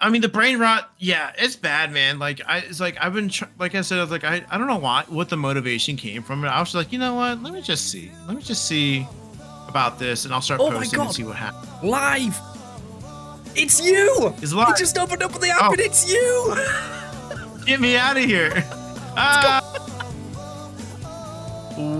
I mean, the brain rot, yeah, it's bad, man. It's like I've been, like I said, I was like, I don't know what the motivation came from it. I was like, you know what? Let me just see about this, and I'll start Oh my posting and god! see what happens. Live! It's you! It's live. You just opened up the app Oh, and it's you! get me out of here!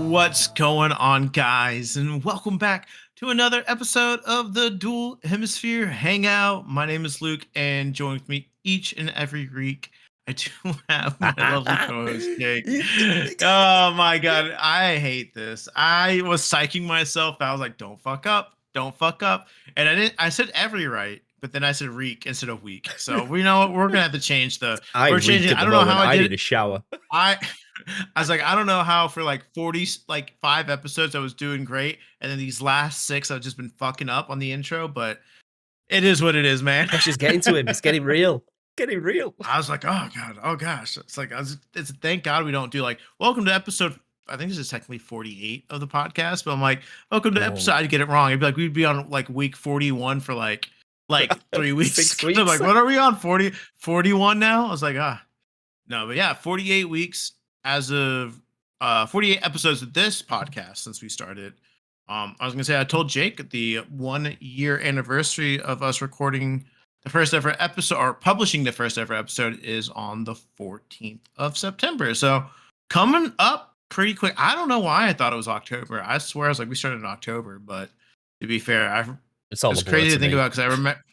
What's going on, guys? And welcome back to another episode of the Dual Hemisphere Hangout. My name is Luke, and join with me each and every week, I do have my lovely co-host Jake. You did it. Oh my god, I hate this. I was psyching myself. I was like, "Don't fuck up, don't fuck up," and I didn't. I said every right, but then I said reek instead of week. So we know what we're gonna have to change the. I We're reek changing. at I the don't know moment. how I I did need it. a shower. I I was like, I don't know how for like 40, like 5 episodes I was doing great, and then these last 6 I've just been fucking up on the intro, but it is what it is, man. Pressure's getting to him. It's getting real. Getting real. I was like, oh god, oh gosh. It's like it's thank God we don't do like welcome to episode, I think this is technically 48 of the podcast, but I'm like, welcome to episode, Oh. I'd get it wrong. It'd be like we'd be on like week 41 for like 3 weeks. 6 I'm weeks. like, what are we on? 41 now? I was like, no, but yeah, 48 weeks as of 48 episodes of this podcast since we started. I was gonna say I told Jake the 1 year anniversary of us recording the first ever episode or publishing the first ever episode is on the 14th of September. So coming up pretty quick. I don't know why I thought it was October. I swear I was like we started in October, but to be fair, It's all it's a blur crazy to to think me. about because I remember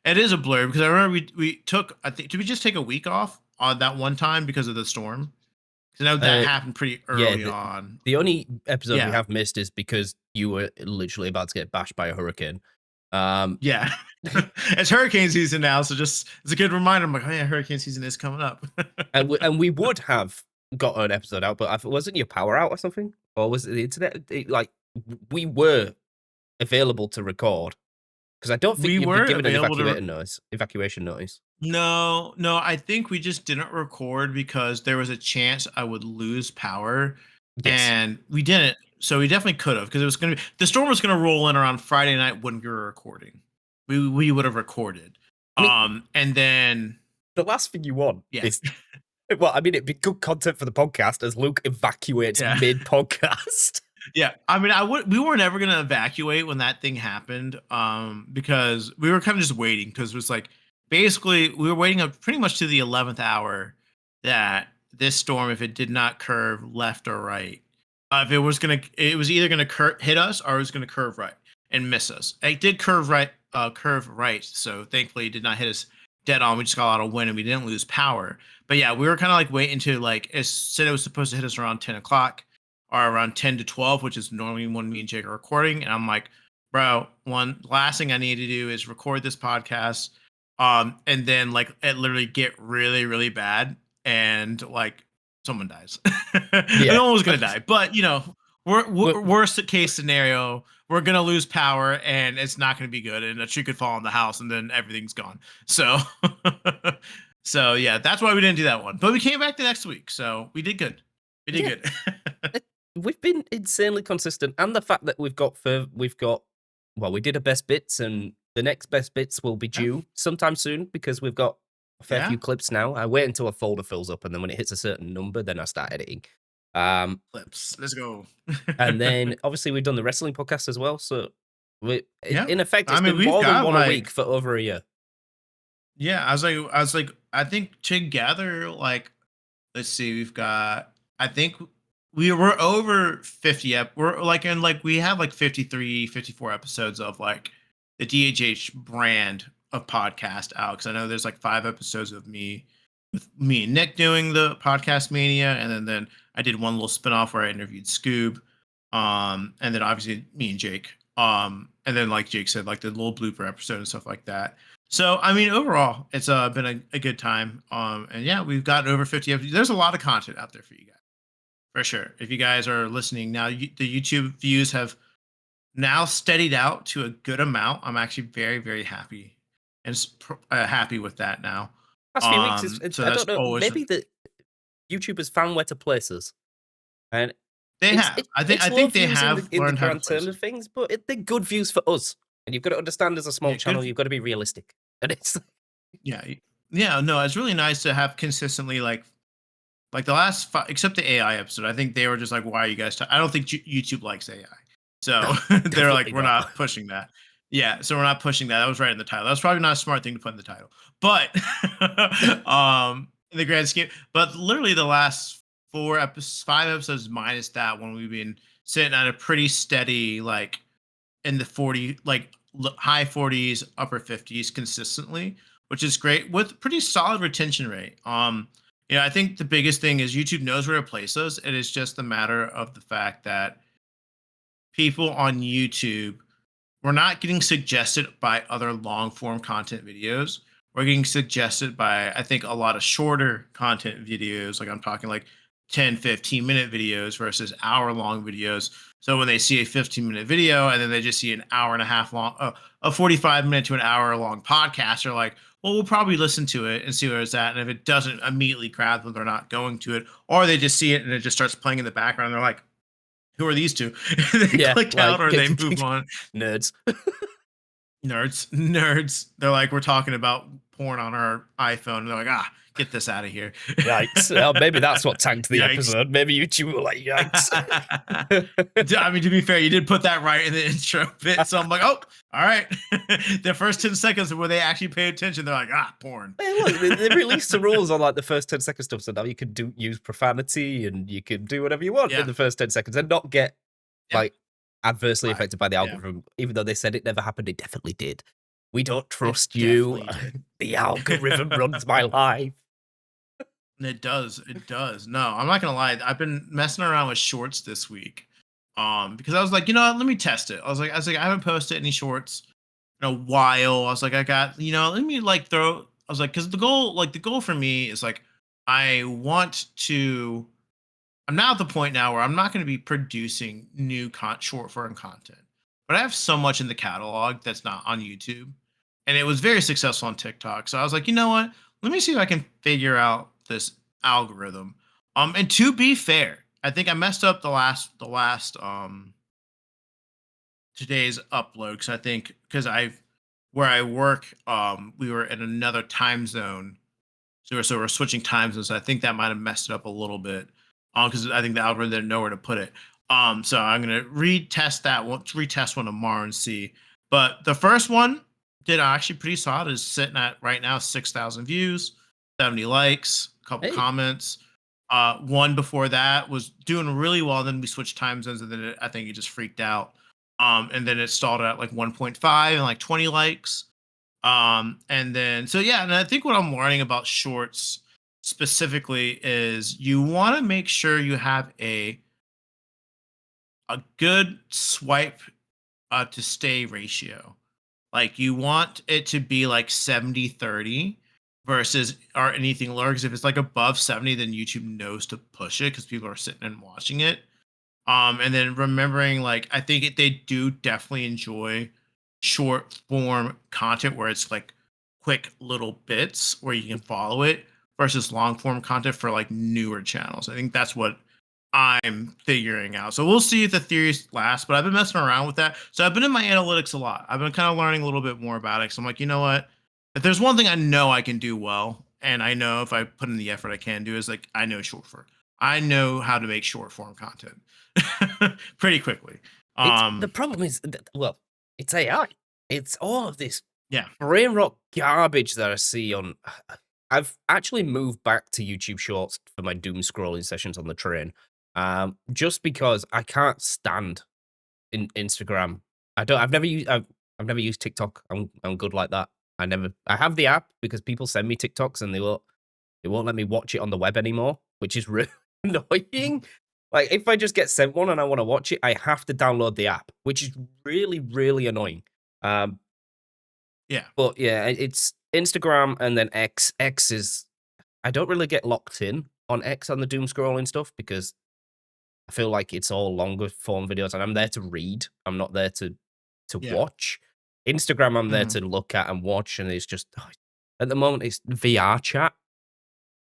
it is a blur because I remember we took, I think, did we just take a week off on that one time because of the storm? Because I know that happened pretty Yeah, early on. the only episode we Yeah. have missed is because you were literally about to get bashed by a hurricane. Yeah. It's hurricane season now, so just it's a good reminder. I'm like, oh yeah, hurricane season is coming up. and we would have got an episode out, but wasn't your power out or something? Or was it the internet? Like, we were available to record. Because I don't think We you'd be were given an available to. evacuation notice. No, I think we just didn't record because there was a chance I would lose power, Yes. and we didn't. So we definitely could have because it was going to be the storm was going to roll in around Friday night when we were recording. We would have recorded. I mean, And then the last thing you want yeah. is, well, I mean, it'd be good content for the podcast as Luke evacuates mid podcast. Yeah, I mean, we were never gonna evacuate when that thing happened, because we were kind of just waiting because it was like basically we were waiting up pretty much to the 11th hour that this storm, if it did not curve left or right, if it was either gonna hit us or it was gonna curve right and miss us. It did curve right, so thankfully it did not hit us dead on. We just got a lot of wind and we didn't lose power. But yeah, we were kind of like waiting to like it said it was supposed to hit us around 10 o'clock. Or around 10 to 12, which is normally when me and Jake are recording. And I'm like, bro, last thing I need to do is record this podcast. And then like it literally get really, really bad. And like someone dies. Yeah. No one was gonna die. But you know, worst case scenario, we're gonna lose power and it's not gonna be good. And a tree could fall on the house and then everything's gone. So so yeah, that's why we didn't do that one. But we came back the next week. So we did good. We did good. We've been insanely consistent, and the fact that we did a best bits, and the next best bits will be due sometime soon because we've got a fair few clips now. I wait until a folder fills up, and then when it hits a certain number, then I start editing. Clips, let's go. And then obviously we've done the wrestling podcast as well, so in effect, it's been we've more than got, one like, a week for over a year. Yeah, I was like, I think together, like, let's see, we've got, I think we're over 50 we're like in like we have like 53 54 episodes of like the DHH brand of podcast out, because I know there's like 5 episodes of me with me and Nick doing the podcast mania, and then I did one little spinoff where I interviewed Scoob, and then obviously me and Jake, and then like Jake said, like the little blooper episode and stuff like that. So I mean, overall, it's been a good time, and yeah, we've got over 50 episodes. There's a lot of content out there for you guys. For sure. If you guys are listening now, the YouTube views have now steadied out to a good amount. I'm actually very, very happy and happy with that now. Last few weeks, so I don't know, always maybe the YouTubers found where to place us. And they have. I think they have in the learned how to grand place term it. of things, but they're good views for us. And you've got to understand, as a small channel, you've got to be realistic. And it's Yeah, yeah. No, it's really nice to have consistently like the last five, except the AI episode. I think they were just like, "Why are you guys?" I don't think YouTube likes AI, so No, they're like, definitely "We're not. not pushing that." Yeah, so we're not pushing that. That was right in the title. That was probably not a smart thing to put in the title, but in the grand scheme. But literally, the last five episodes minus that one, we've been sitting at a pretty steady like in the 40 like high 40s upper 50s consistently, which is great with pretty solid retention rate. I think the biggest thing is YouTube knows where to place us. It is just a matter of the fact that people on YouTube, we're not getting suggested by other long form content videos. We're getting suggested by, I think, a lot of shorter content videos. Like I'm talking like 10, 15-minute videos versus hour long videos. So when they see a 15-minute video and then they just see an hour and a half long, a 45-minute to an hour long podcast, they're like, well, we'll probably listen to it and see where it's at. And if it doesn't immediately grab them, they're not going to it. Or they just see it and it just starts playing in the background. And they're like, who are these two? They Yeah, click out like or they move on. nerds. Nerds. They're like, we're talking about porn on our iPhone. And they're like, get this out of here. Yikes. Maybe that's what tanked the Yikes. episode. Maybe YouTube were like, yikes. I mean, to be fair, you did put that right in the intro bit. So I'm like, oh, all right. The first 10 seconds where they actually pay attention, they're like, porn. Hey, look, they released the rules on like the first 10 second stuff, so now you can use profanity and you can do whatever you want in Yeah. the first 10 seconds and not get Yeah. like adversely affected by the Yeah. algorithm. Even though they said it never happened, it definitely did. We don't trust It you. definitely did. The algorithm runs my life. It does. It does. No, I'm not gonna lie. I've been messing around with shorts this week. Because I was like, you know what, let me test it. I was like, I haven't posted any shorts in a while. I was like, I got, let me like throw. I was like, because the goal for me is like, I want to. I'm now at the point now where I'm not going to be producing new short form content, but I have so much in the catalog that's not on YouTube, and it was very successful on TikTok. So I was like, you know what? Let me see if I can figure out this algorithm. And to be fair, I think I messed up the last today's upload because I think because I where I work, we were in another time zone, so we're switching time zones. So I think that might have messed it up a little bit, because I think the algorithm didn't know where to put it. So I'm gonna retest one tomorrow and see. But the first one did actually pretty solid. Is sitting at right now 6,000 views, 70 likes, a couple Hey, comments. One before that was doing really well. Then we switched time zones, and then I think it just freaked out. And then it stalled at like 1.5 and like 20 likes. And then so yeah, and I think what I'm learning about shorts specifically is you want to make sure you have a good swipe to stay ratio. Like you want it to be like 70-30 versus or anything lower. Because if it's like above 70, then YouTube knows to push it because people are sitting and watching it. And then remembering, like, I think they do definitely enjoy short form content where it's like quick little bits where you can follow it versus long form content for like newer channels. I think that's what I'm figuring out. So we'll see if the theories last, but I've been messing around with that. So I've been in my analytics a lot. I've been kind of learning a little bit more about it. So I'm like, you know what? If there's one thing I know I can do well, and I know if I put in the effort I can do, is like I know short form. I know how to make short form content pretty quickly. it's the problem is, well, it's AI. It's all of this Yeah, brain rot garbage that I see on. I've actually moved back to YouTube Shorts for my doom scrolling sessions on the train, just because I can't stand in Instagram. I don't. I've never used TikTok. I'm good like that. I have the app because people send me TikToks and they won't let me watch it on the web anymore, which is really annoying. Like if I just get sent one and I want to watch it, I have to download the app, which is really annoying. Um, yeah, but yeah, it's Instagram and then X. X is I don't really get locked in on X on the doom scrolling stuff because I feel like it's all longer form videos, and I'm there to read. I'm not there to yeah. watch. Instagram, I'm there Mhm. to look at and watch, and it's just at the moment it's VR chat,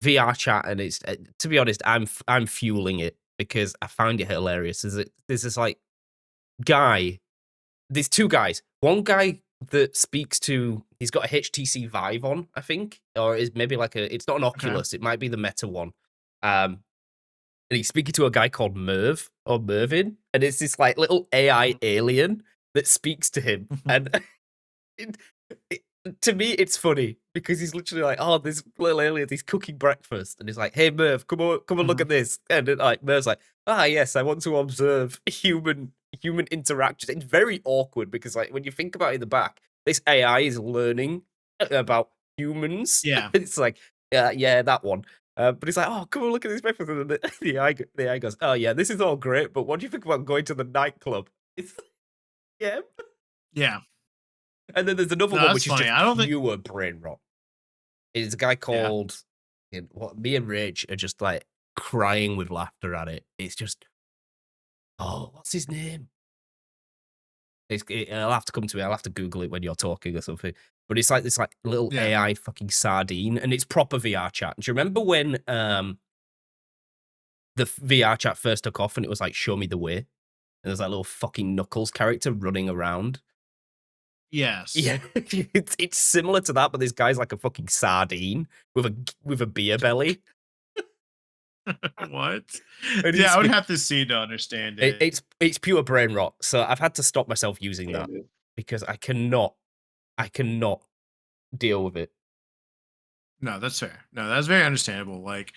and it's to be honest, I'm fueling it because I find it hilarious. There's this guy. There's two guys. One guy that speaks to he's got a HTC Vive on, I think, or is maybe like a. It's not an Okay. Oculus. It might be the Meta one. And he's speaking to a guy called Merv or Mervin, and it's this like little AI alien that speaks to him. And it, it, to me, it's funny because he's literally like, "Oh, this little alien, he's cooking breakfast," and he's like, "Hey, Merv, come on, look at this." And it, like Merv's like, "Ah, yes, I want to observe human interactions." It's very awkward because like when you think about it in the back, this AI is learning about humans. Yeah. It's like, yeah, that one. But he's like, "Oh, come on, look at this breakfast." And then the AI goes, "Oh yeah, this is all great, but what do you think about going to the nightclub?" It's yeah. Yeah. And then there's another No, one that's which is funny. just I don't think. pure brain rot. It's a guy Yeah. called what me and Rich are just like crying with laughter at it. It's just what's his name? I'll have to come to me. I'll have to Google it when you're talking or something. But it's like this like little Yeah. AI fucking sardine, and it's proper VR chat. Do you remember when the VR chat first took off and it was like show me the way? And there's that little fucking Knuckles character running around. Yes. Yeah, it's similar to that, but this guy's like a fucking sardine with a beer belly, What? and Yeah, he's I would have to see to understand it, it. it's pure brain rot. So I've had to stop myself using Yeah, that dude. because I cannot deal with it. No, that's fair. No, that's very understandable. Like,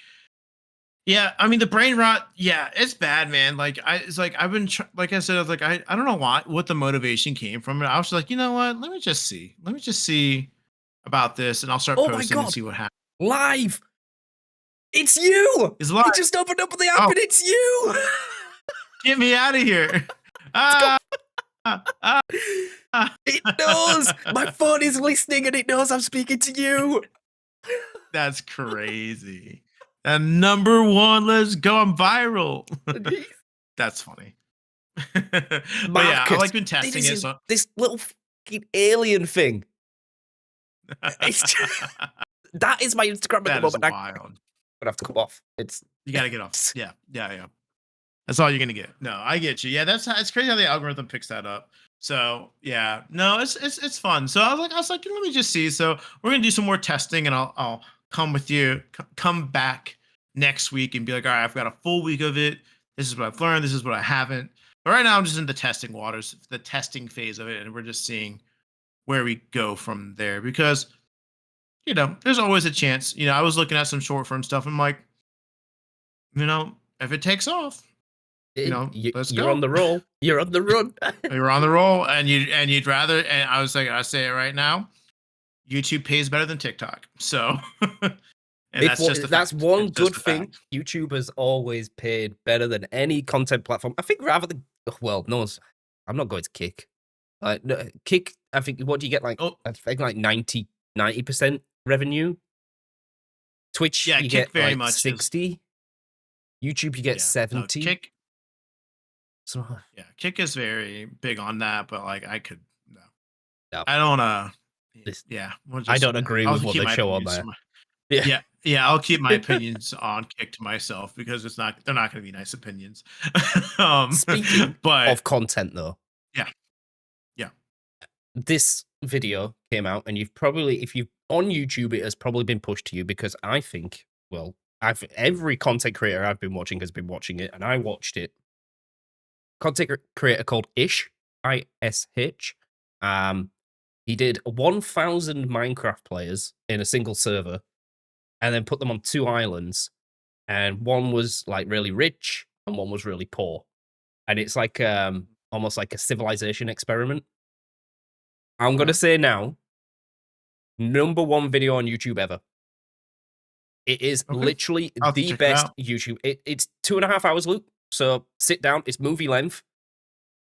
yeah, I mean the brain rot. Yeah, it's bad, man. Like, it's like I've been, like I said, I was like, I don't know what the motivation came from. I was just like, you know what? Let me just see about this, and I'll start Oh my posting and god, see what happens. live! It's you! It's live. It just opened up the app Oh, and it's you! get me out of here! Let's go. Ah, ah, ah, ah. It knows my phone is listening and it knows I'm speaking to you. That's crazy. And number one, let's go. I'm viral. That's funny. But yeah, I Marcus, like been testing it. So this little fucking alien thing. It's that is my Instagram at the that is moment. I'm wild. gonna have to come off. It's You got to get off. Yeah, yeah, yeah. That's all you're gonna get. No, I get you. Yeah, it's crazy how the algorithm picks that up. So yeah, no, it's fun. So I was like, let me just see. So we're gonna do some more testing, and I'll come with you, come back next week, and be like, all right, I've got a full week of it. This is what I've learned. This is what I haven't. But right now, I'm just in the testing waters, the testing phase of it, and we're just seeing where we go from there. Because there's always a chance. I was looking at some short form stuff. I'm like, if it takes off, let's you're on go. the roll. You're on the run. You're on the roll, and you'd rather. And I was like, I say it right now, YouTube pays better than TikTok. So, and that's just the That's fact. one It's just good the thing. fact. YouTube has always paid better than any content platform. I think rather than no one's. I'm not going to Kick. Kick. I think what do you get like? Oh, I think like 90% revenue. Twitch yeah, you Kick get very like much is 60. YouTube you get yeah. No, 70. Kick. So Yeah, Kick is very big on that, but like I could no, no, I don't this yeah. We'll I just don't agree I'll with what keep they my show on opinions. there. Yeah. Yeah, yeah, I'll keep my opinions on Kick to myself because they're not going to be nice opinions. Speaking But of content though, yeah, yeah, this video came out and you've probably if you've on YouTube it has probably been pushed to you because I think I've every content creator I've been watching has been watching it and I watched it. Content creator called Ish. He did 1,000 Minecraft players in a single server and then put them on two islands and one was like really rich and one was really poor. And it's like almost like a civilization experiment. I'm gonna okay, say now, number one video on YouTube ever. It is okay. literally I'll have to the check it best out. YouTube. It's 2.5 hours loop. So sit down, it's movie length,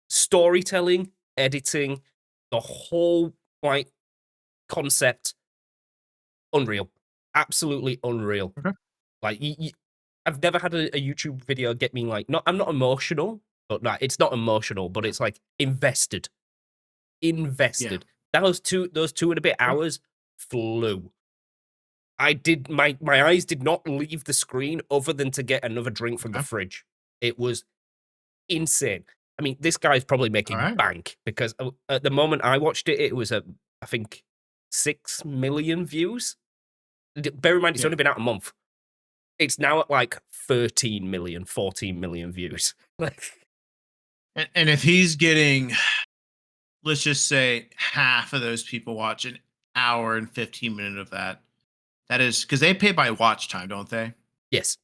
storytelling, editing, the whole like concept, unreal. Absolutely unreal. Okay. Like I've never had a YouTube video get me like I'm not emotional, but like it's not emotional, but Yeah, it's like invested. yeah. Invested. Those two and a bit Okay. hours flew. I did my eyes did not leave the screen other than to get another drink from the Okay. fridge. It was insane. I mean, this guy's probably All making right. bank because at the moment I watched it, it was I think 6 million views. Bear in mind, it's Yeah. only been out a month. It's now at like 13 million, 14 million views. Like, And if he's getting, let's just say, half of those people watch an hour and 15 minutes of that, that is because they pay by watch time, don't they? yes,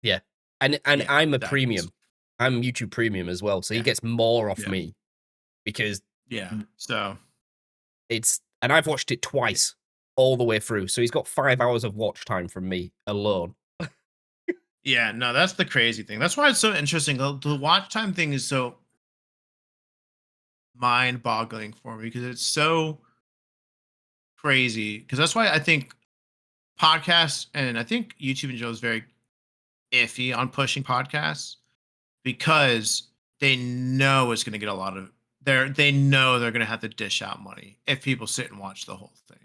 yeah, and Yeah, I'm a that is. premium. I'm YouTube Premium as well, so he Yeah, gets more off yeah, me because yeah. So it's and I've watched it yeah, twice all the way through. So he's got 5 hours of watch time from me alone. yeah, no, that's the crazy thing. That's why it's so interesting. The watch time thing is so mind boggling for me because it's so crazy. Because that's why I think podcasts and I think YouTube in general is very iffy on pushing podcasts because they know it's going to get a lot of they know they're going to have to dish out money if people sit and watch the whole thing.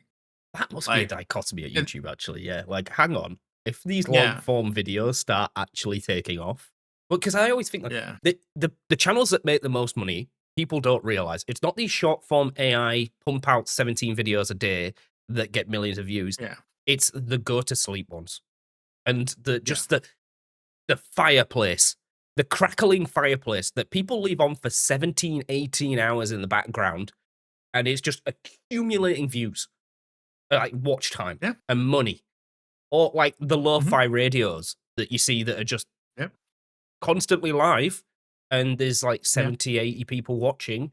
That must be a Like, dichotomy at and YouTube, actually. Yeah, like, hang on, if these long yeah, form videos start actually taking off, well, because I always think like yeah, the channels that make the most money, people don't realize it's not these short form AI pump out 17 videos a day that get millions of views. yeah, It's the go to sleep ones and the yeah, just the fireplace, the crackling fireplace that people leave on for 17, 18 hours in the background, and it's just accumulating views, like watch time yeah, and money, or like the hmm, lo-fi radios that you see that are just yep, constantly live, and there's like yeah, 70, 80 people watching,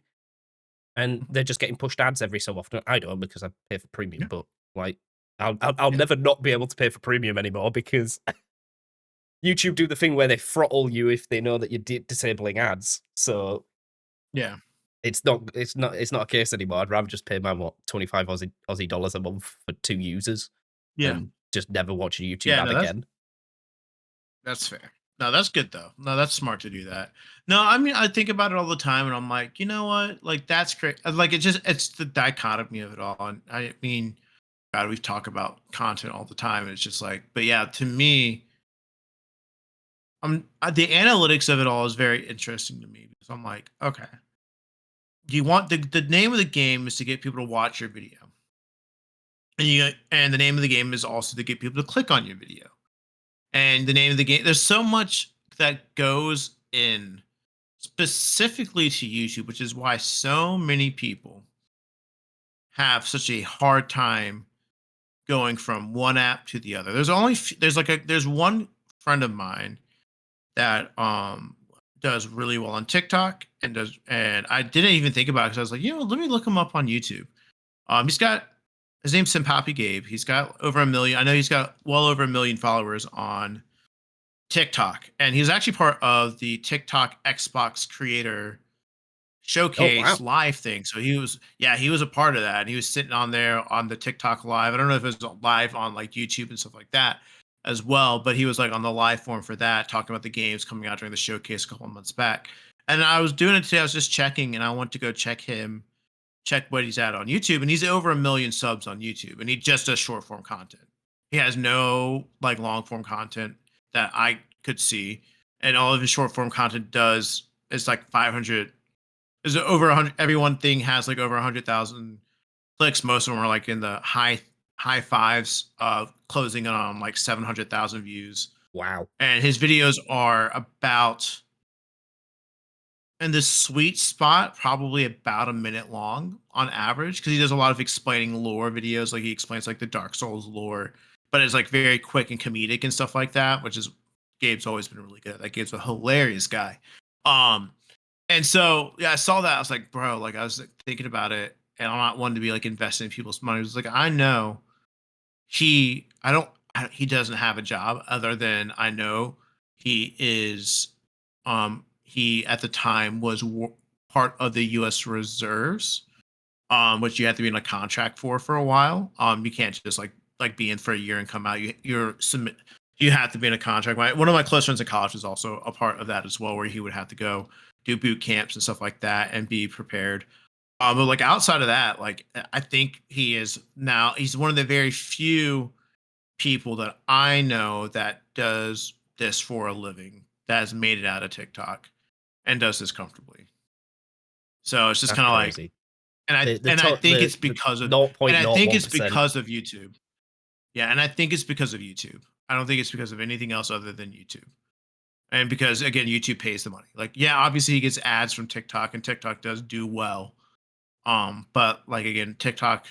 and mhm, they're just getting pushed ads every so often. I don't because I pay for premium, yeah, but like I'll yeah, never not be able to pay for premium anymore because YouTube do the thing where they throttle you if they know that you're disabling ads. So yeah, it's not a case anymore. I'd rather just pay my what 25 Aussie dollars a month for 2 users yeah, and just never watch a YouTube yeah. ad No, again. that's fair. No, that's good though. No, that's smart to do that. No, I mean, I think about it all the time, and I'm like, you know what? Like, that's great. Like, it's the dichotomy of it all. And I mean, God, we talk about content all the time. And it's just like, but yeah, to me, the analytics of it all is very interesting to me because I'm like, okay, do you want the name of the game is to get people to watch your video, and the name of the game is also to get people to click on your video, and the name of the game. There's so much that goes in specifically to YouTube, which is why so many people have such a hard time going from one app to the other. There's one friend of mine that does really well on TikTok and I didn't even think about it because I was like, let me look him up on YouTube. He's got his name's Simpapi Gabe. He's got over a million. I know he's got well over a million followers on TikTok, and he's actually part of the TikTok Xbox creator Oh showcase wow, live thing. So he was a part of that. And he was sitting on there on the TikTok live. I don't know if it was live on like YouTube and stuff like that as well, but he was like on the live form for that, talking about the games coming out during the showcase a couple of months back. And I was doing it today. I was just checking, and I went to go check what he's at on YouTube, and he's over a million subs on YouTube, and he just does short form content. He has no like long form content that I could see, and all of his short form content does is like 500 is over 100. Everyone thing has like over 100,000 clicks. Most of them are like in the high fives, closing in on like 700,000 views. wow, And his videos are about in this sweet spot, probably about a minute long on average, because he does a lot of explaining lore videos. Like he explains like the Dark Souls lore, but it's like very quick and comedic and stuff like that, which is Gabe's always been really good at that. Gabe's a hilarious guy. Um, and so, yeah, I saw that. I was like, bro, like, I was like, thinking about it, and I'm not one to be like investing in people's money. I was like, I know I don't, he doesn't have a job other than I know he is, he at the time was part of the U.S. Reserves, which you have to be in a contract for a while. You can't just like be in for a year and come out. You have to be in a contract. One of my close friends in college is also a part of that as well, where he would have to go do boot camps and stuff like that and be prepared. But like outside of that, like I think he's one of the very few people that I know that does this for a living that has made it out of TikTok and does this comfortably. So it's just that's kind of like crazy. I think it's The because of and I think it's 0.01%. because of YouTube. Yeah, and I think it's because of YouTube. I don't think it's because of anything else other than YouTube. And because again, YouTube pays the money. Like, yeah, obviously he gets ads from TikTok, and TikTok does do well. But like again, TikTok,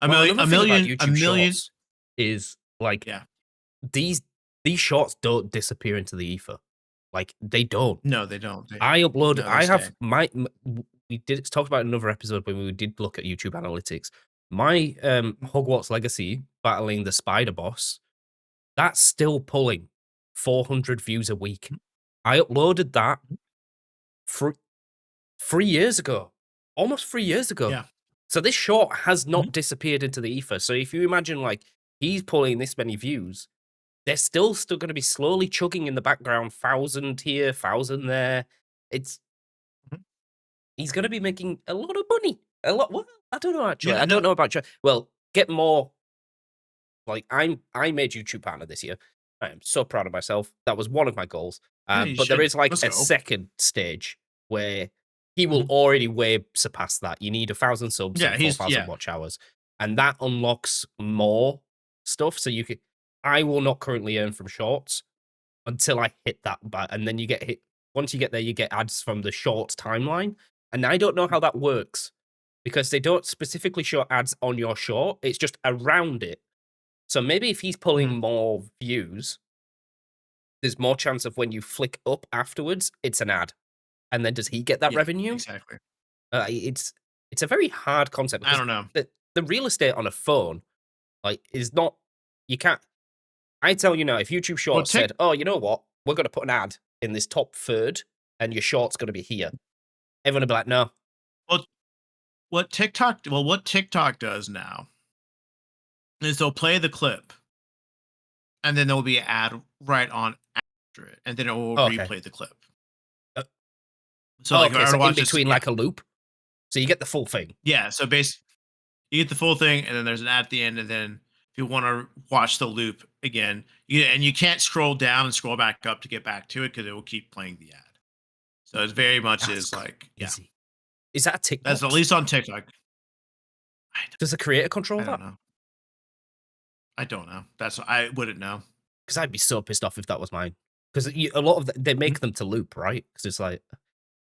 Well, another thing about a YouTube million. Shorts is like Yeah, these these shorts don't disappear into the ether. Like they don't. no, they don't. They I have stay. we did talk about another episode when we did look at YouTube analytics. My Hogwarts Legacy battling the spider boss, that's still pulling 400 views a week. I uploaded that for 3 years ago, almost 3 years ago. Yeah. So this short has Mhm. not disappeared into the ether. So if you imagine like he's pulling this many views, they're still going to be slowly chugging in the background, 1,000 here, 1,000 there. It's Mhm. He's going to be making a lot of money. A lot. Well, I don't know actually. Yeah, I no, don't know about well, get more. Like I made YouTube partner this year. I am so proud of myself. That was one of my goals. yeah, you But there should. is like Let's a go. second stage where he will Mhm. already way surpass that. You need 1,000 subs Yeah, and four he's thousand yeah. watch hours, and that unlocks more stuff. So you can. I will not currently earn from shorts until I hit that, and then you get hit. Once you get there, you get ads from the short timeline, and I don't know how that works because they don't specifically show ads on your short. It's just around it. So maybe if he's pulling Mhm. more views, there's more chance of when you flick up afterwards, it's an ad. And then does he get that Yeah, revenue? exactly. It's a very hard concept I because don't know. the real estate on a phone like is not you can't. I tell you now, if YouTube Well, Shorts said, "Oh, you know what? We're going to put an ad in this top third, and your short's going to be here," everyone would be like, "No, well, what TikTok does now is they'll play the clip, and then there'll be an ad right on after it, and then it will oh, okay, replay the clip. uh, So, oh, like, if okay." I were So to in watch this, between, yeah, like a loop, so you get the full thing. yeah. So basically, you get the full thing, and then there's an ad at the end, and then if you want to watch the loop again, you can't scroll down and scroll back up to get back to it because it will keep playing the ad. So it's very much That's is like, yeah, crazy. Is that a tick that's at box? least on TikTok. Does the creator control I don't that? know. I don't know. That's I wouldn't know. Because I'd be so pissed off if that was mine. Because a lot of they Mhm. make them to loop, right? Because it's like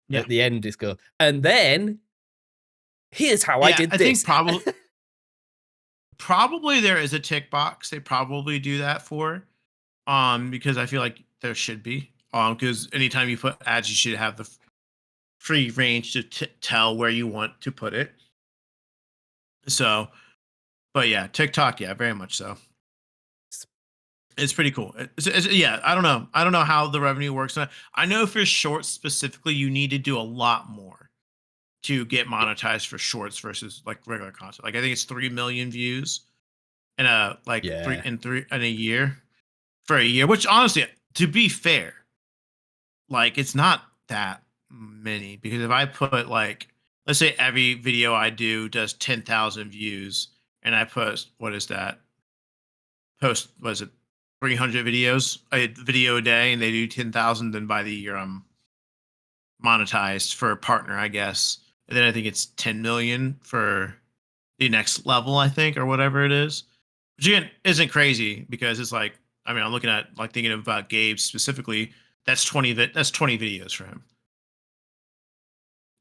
Yeah, at the end, it's go, and then here's how I yeah. did I think this. probably there is a tick box. They probably do that for, because I feel like there should be, because anytime you put ads, you should have the free range to tell where you want to put it. So, but yeah, TikTok, yeah, very much so. It's pretty cool. Yeah, I don't know. I don't know how the revenue works. I know for shorts specifically, you need to do a lot more to get monetized for shorts versus like regular content. Like I think it's 3 million views in a like Yeah, three in a year for a year. Which honestly, to be fair, like it's not that many because if I put like let's say every video I do does 10,000 views and I post what is that post was it 300 videos a video a day and they do 10,000 then by the year I'm monetized for a partner I guess and then I think it's 10 million for the next level I think or whatever it is which again isn't crazy because it's like I mean I'm looking at like thinking about Gabe specifically that's 20 videos for him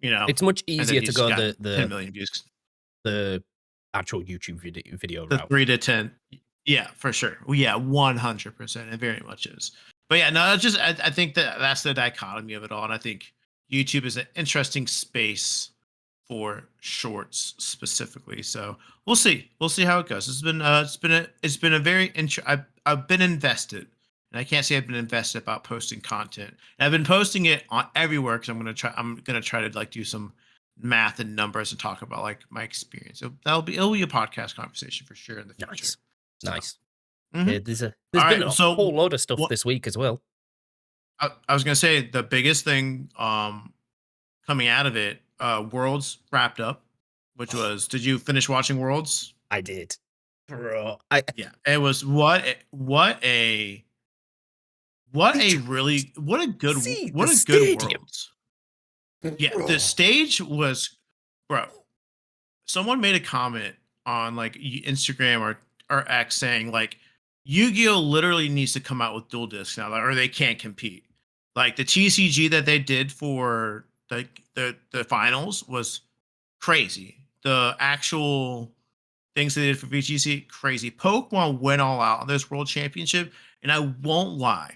you know it's much and then easier to he's go got 10 million views the actual YouTube video the route. 3 to 10. Yeah, for sure. Well, yeah, 100%. It very much is. But yeah, no, it's just I think that that's the dichotomy of it all, and I think YouTube is an interesting space for shorts specifically. So we'll see. We'll see how it goes. It's been a very I've been invested, and I can't say I've been invested about posting content. And I've been posting it on everywhere because I'm gonna try to like do some math and numbers and talk about like my experience. So it'll be a podcast conversation for sure in the future. Nice, So nice. mhm. Yeah, All there's been right. a So whole load of stuff what this week as well. I was gonna say the biggest thing coming out of it, Worlds wrapped up, which Oh, was did you finish watching Worlds? I did, bro. I Yeah. It was did you see the what a good stadium? Worlds. Yeah, the stage was bro. someone made a comment on like Instagram or X saying like Yu-Gi-Oh literally needs to come out with dual discs now, or they can't compete. Like the TCG that they did for the finals was crazy. The actual things they did for VGC, crazy. Pokemon went all out on this World Championship, and I won't lie,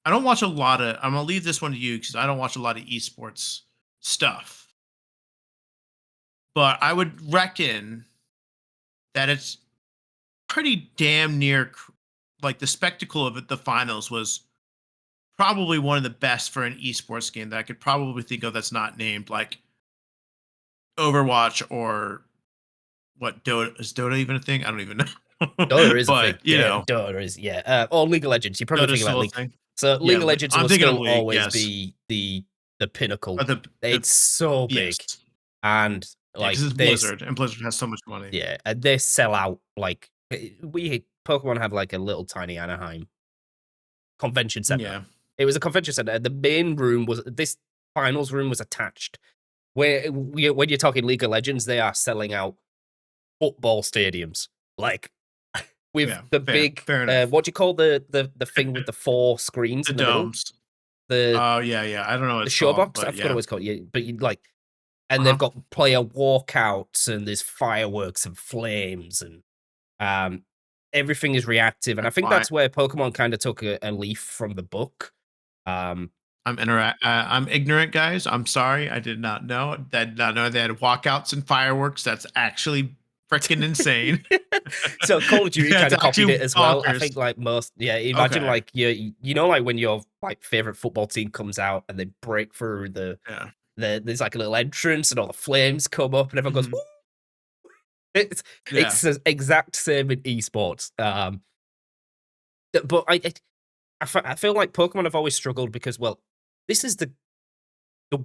I don't watch a lot of. I'm gonna leave this one to you because I don't watch a lot of esports stuff. But I would reckon that it's pretty damn near like the spectacle of it. The finals was probably one of the best for an esports game that I could probably think of that's not named like Overwatch or what Dota is Dota even a thing? I don't even know. Dota is a thing. But you know, Dota is, yeah. Or League of Legends. You're probably Dota's thinking about still a League. thing. So Yeah, League of Legends I'm will thinking of still League. always Yes, be the pinnacle. the It's so yes, big, and yeah, like because it's this, Blizzard and Blizzard has so much money. yeah, and they sell out. Like we Pokemon had like a little tiny Anaheim convention center. Yeah, It was a convention center. The main room was this finals room was attached. When you're talking League of Legends, they are selling out football stadiums. Like with yeah, the fair, big fair enough. what do you call the thing with the four screens The in the middle? domes. The Oh yeah, yeah. I don't know what the it's show called, box? I but forgot what yeah. it's called. Yeah, but you like and they've Uh-huh. got player walkouts and there's fireworks and flames and um everything is reactive. And I That's think why that's where Pokemon kind of took a leaf from the book. Um I'm ignorant, guys. I'm sorry. I did not know. Did not know they had walkouts and fireworks. That's actually freaking insane. so Call of Duty kind That's of copied actually it as well. I bonkers. think like most, yeah. Imagine Okay. like you know like when your like favorite football team comes out and they break through Yeah. there's like a little entrance and all the flames come up and everyone goes. Mhm. Woo! It's Yeah. the exact same in esports. But I feel like Pokemon have always struggled because well, this is the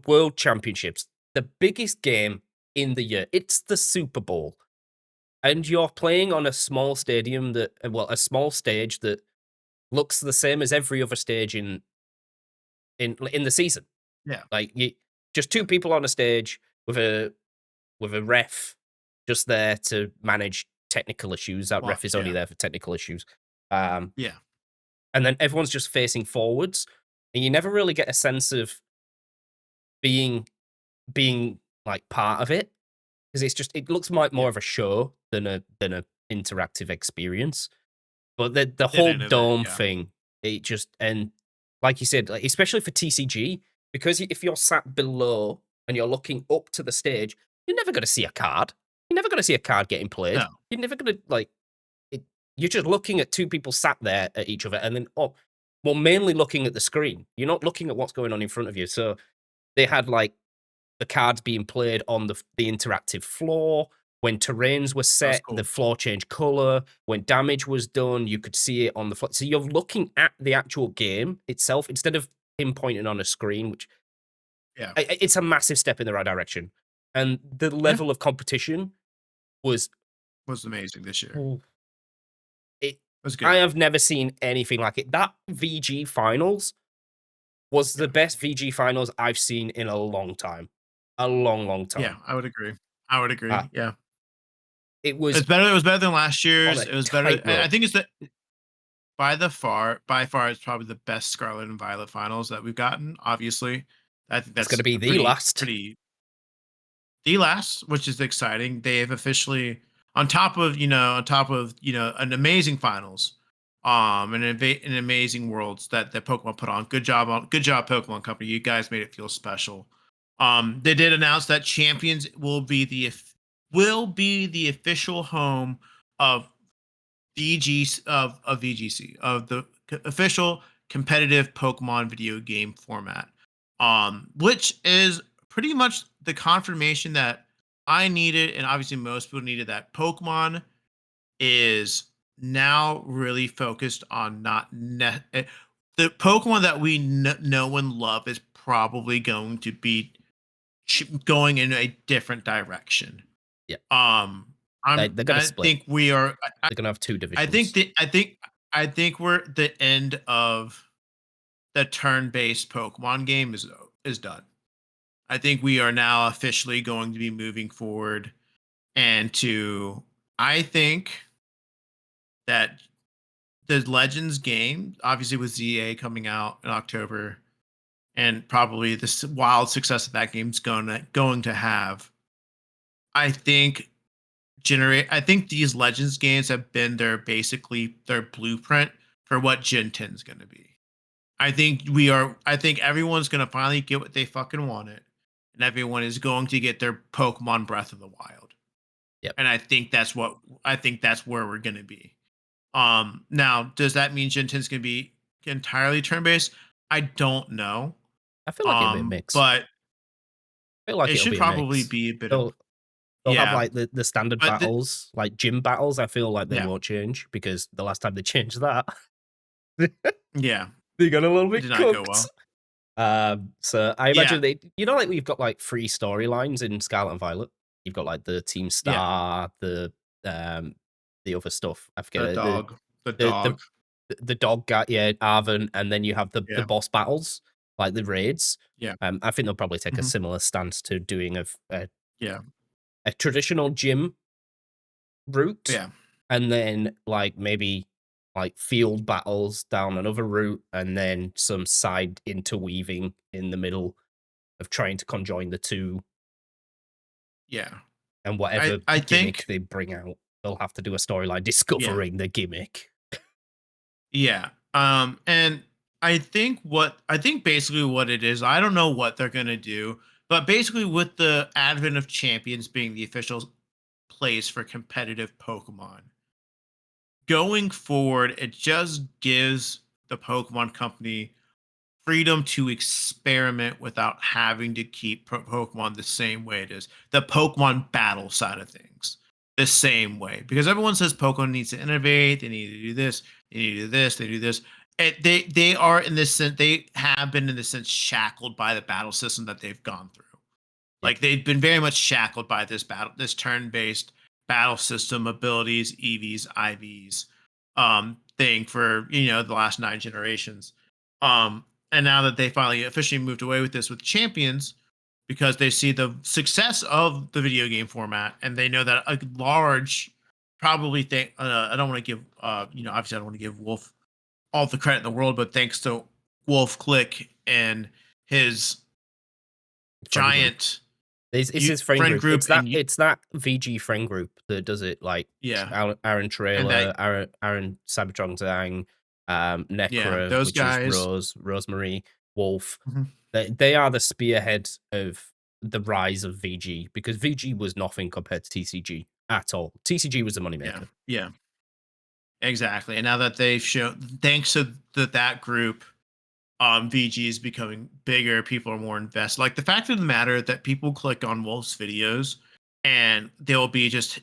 World Championships, the biggest game in the year. It's the Super Bowl. And you're playing on a small stadium that well, a small stage that looks the same as every other stage in the season. Yeah. Like you just Yeah. two people on a stage with a ref just there to manage technical issues. That ref Watch. is only Yeah. there for technical issues. Um, Yeah. and then everyone's just facing forwards, and you never really get a sense of being like part of it because it's just it looks like more Yeah. of a show than a interactive experience. But the Did whole end of it. dome Yeah. thing, it just and like you said, like, especially for TCG, because if you're sat below and you're looking up to the stage, you're never going to see a card. You're never going to see a card getting played. No. You're never going to like. It, you're just looking at two people sat there at each other, and then well, mainly looking at the screen. You're not looking at what's going on in front of you. So they had like the cards being played on the interactive floor. When terrains were That was set, the cool. floor changed color. When damage was done, you could see it on the floor. So you're looking at the actual game itself instead of pinpointing on a screen, which Yeah. it's a massive step in the right direction. And the Yeah. level of competition was Was amazing this year. ooh, it. Was I good. have never seen anything like it. That VG finals was the Yeah. best VG finals I've seen in a long time, a long, long Yeah. time. I would agree. I would Uh, agree. Yeah. it was It's better. It was better than last on year's. a It was better. I tightrope. think it's the by far, it's probably the best Scarlet and Violet finals that we've gotten. Obviously, I think It's going that's to be a the last. pretty the last, which is exciting. They have officially on top of an amazing finals, an amazing worlds that Pokemon put on. Good job, Pokemon Company. You guys made it feel special. They did announce that Champions will be the official home of VGC of the official competitive Pokemon video game format, which is pretty much the confirmation that I needed, and obviously most people needed, that Pokemon is now really focused on the Pokemon that we know and love is probably going to be going in a different direction. Yeah, Um, they're going to I split. think we are. They're going to have two I think divisions. the I think we're the end of the turn-based Pokemon game is done. I think we are now officially going to be moving forward and to I think that the Legends game, obviously with ZA coming out in October, and probably this wild success that that game's going to have, I think I think these Legends games have been their basically their blueprint for what Gen 10 is going to be. I think everyone's going to finally get what they fucking wanted, and everyone is going to get their Pokemon Breath of the Wild. Yep. And I think that's where we're going to be. Now, does that mean Gen 10 is going to be entirely turn based? I don't know. I feel like it'll be a mix. But I feel like it it'll should be a probably mix. be a bit of They'll have yeah. like the standard But battles, like gym battles. I feel like they yeah, won't change because the last time they changed that, yeah, they got a little it bit did not go cooked. well. So I Yeah, imagine they, like we've got like 3 storylines in Scarlet and Violet. You've got like the Team yeah. Star, um, the other stuff. I forget The it. dog, the The the dog. the dog guy, yeah, Arvin, and then you have the Yeah, boss battles, like the raids. yeah, I think they'll probably take a mhm, similar stance to doing yeah, a traditional gym route, yeah, and then like maybe like field battles down another route, and then some side interweaving in the middle of trying to conjoin the two, yeah. and whatever I gimmick think they bring out, they'll have to do a storyline yeah, discovering the gimmick. yeah. And I think basically what it is, I don't know what they're gonna do, but basically with the advent of champions being the official place for competitive Pokemon, going forward, it just gives the Pokemon Company freedom to experiment without having to keep Pokemon the same way it is. The Pokemon battle side of things, the same way. Because everyone says Pokemon needs to innovate, they need to do this, they need to do this, they do this. They are in this sense, they have been in this sense shackled by the battle system that they've gone through. Yep. Like they've been very much shackled by this turn-based battle system abilities, EVs, IVs, thing for the last 9 generations. And now that they finally officially moved away with this with champions, because they see the success of the video game format, and they know that a large, probably think I don't want to give obviously I don't want to give Wolf all the credit in the world, but thanks to Wolf Click and his Friend group. giant It's his friend friend group. group and It's that VG friend group that does it. Like yeah, Aaron and that Trailer, Aaron Cybertron Zhang, yeah, Necra, those which is guys. Rosemary, Wolf. Mhm. They are the spearhead of the rise of VG, because VG was nothing compared to TCG at all. TCG was the Yeah, moneymaker. yeah, exactly. And now that they've shown, thanks to that group, VG is becoming bigger. People are more invested. Like the fact of the matter that people click on Wolf's videos, and they'll be just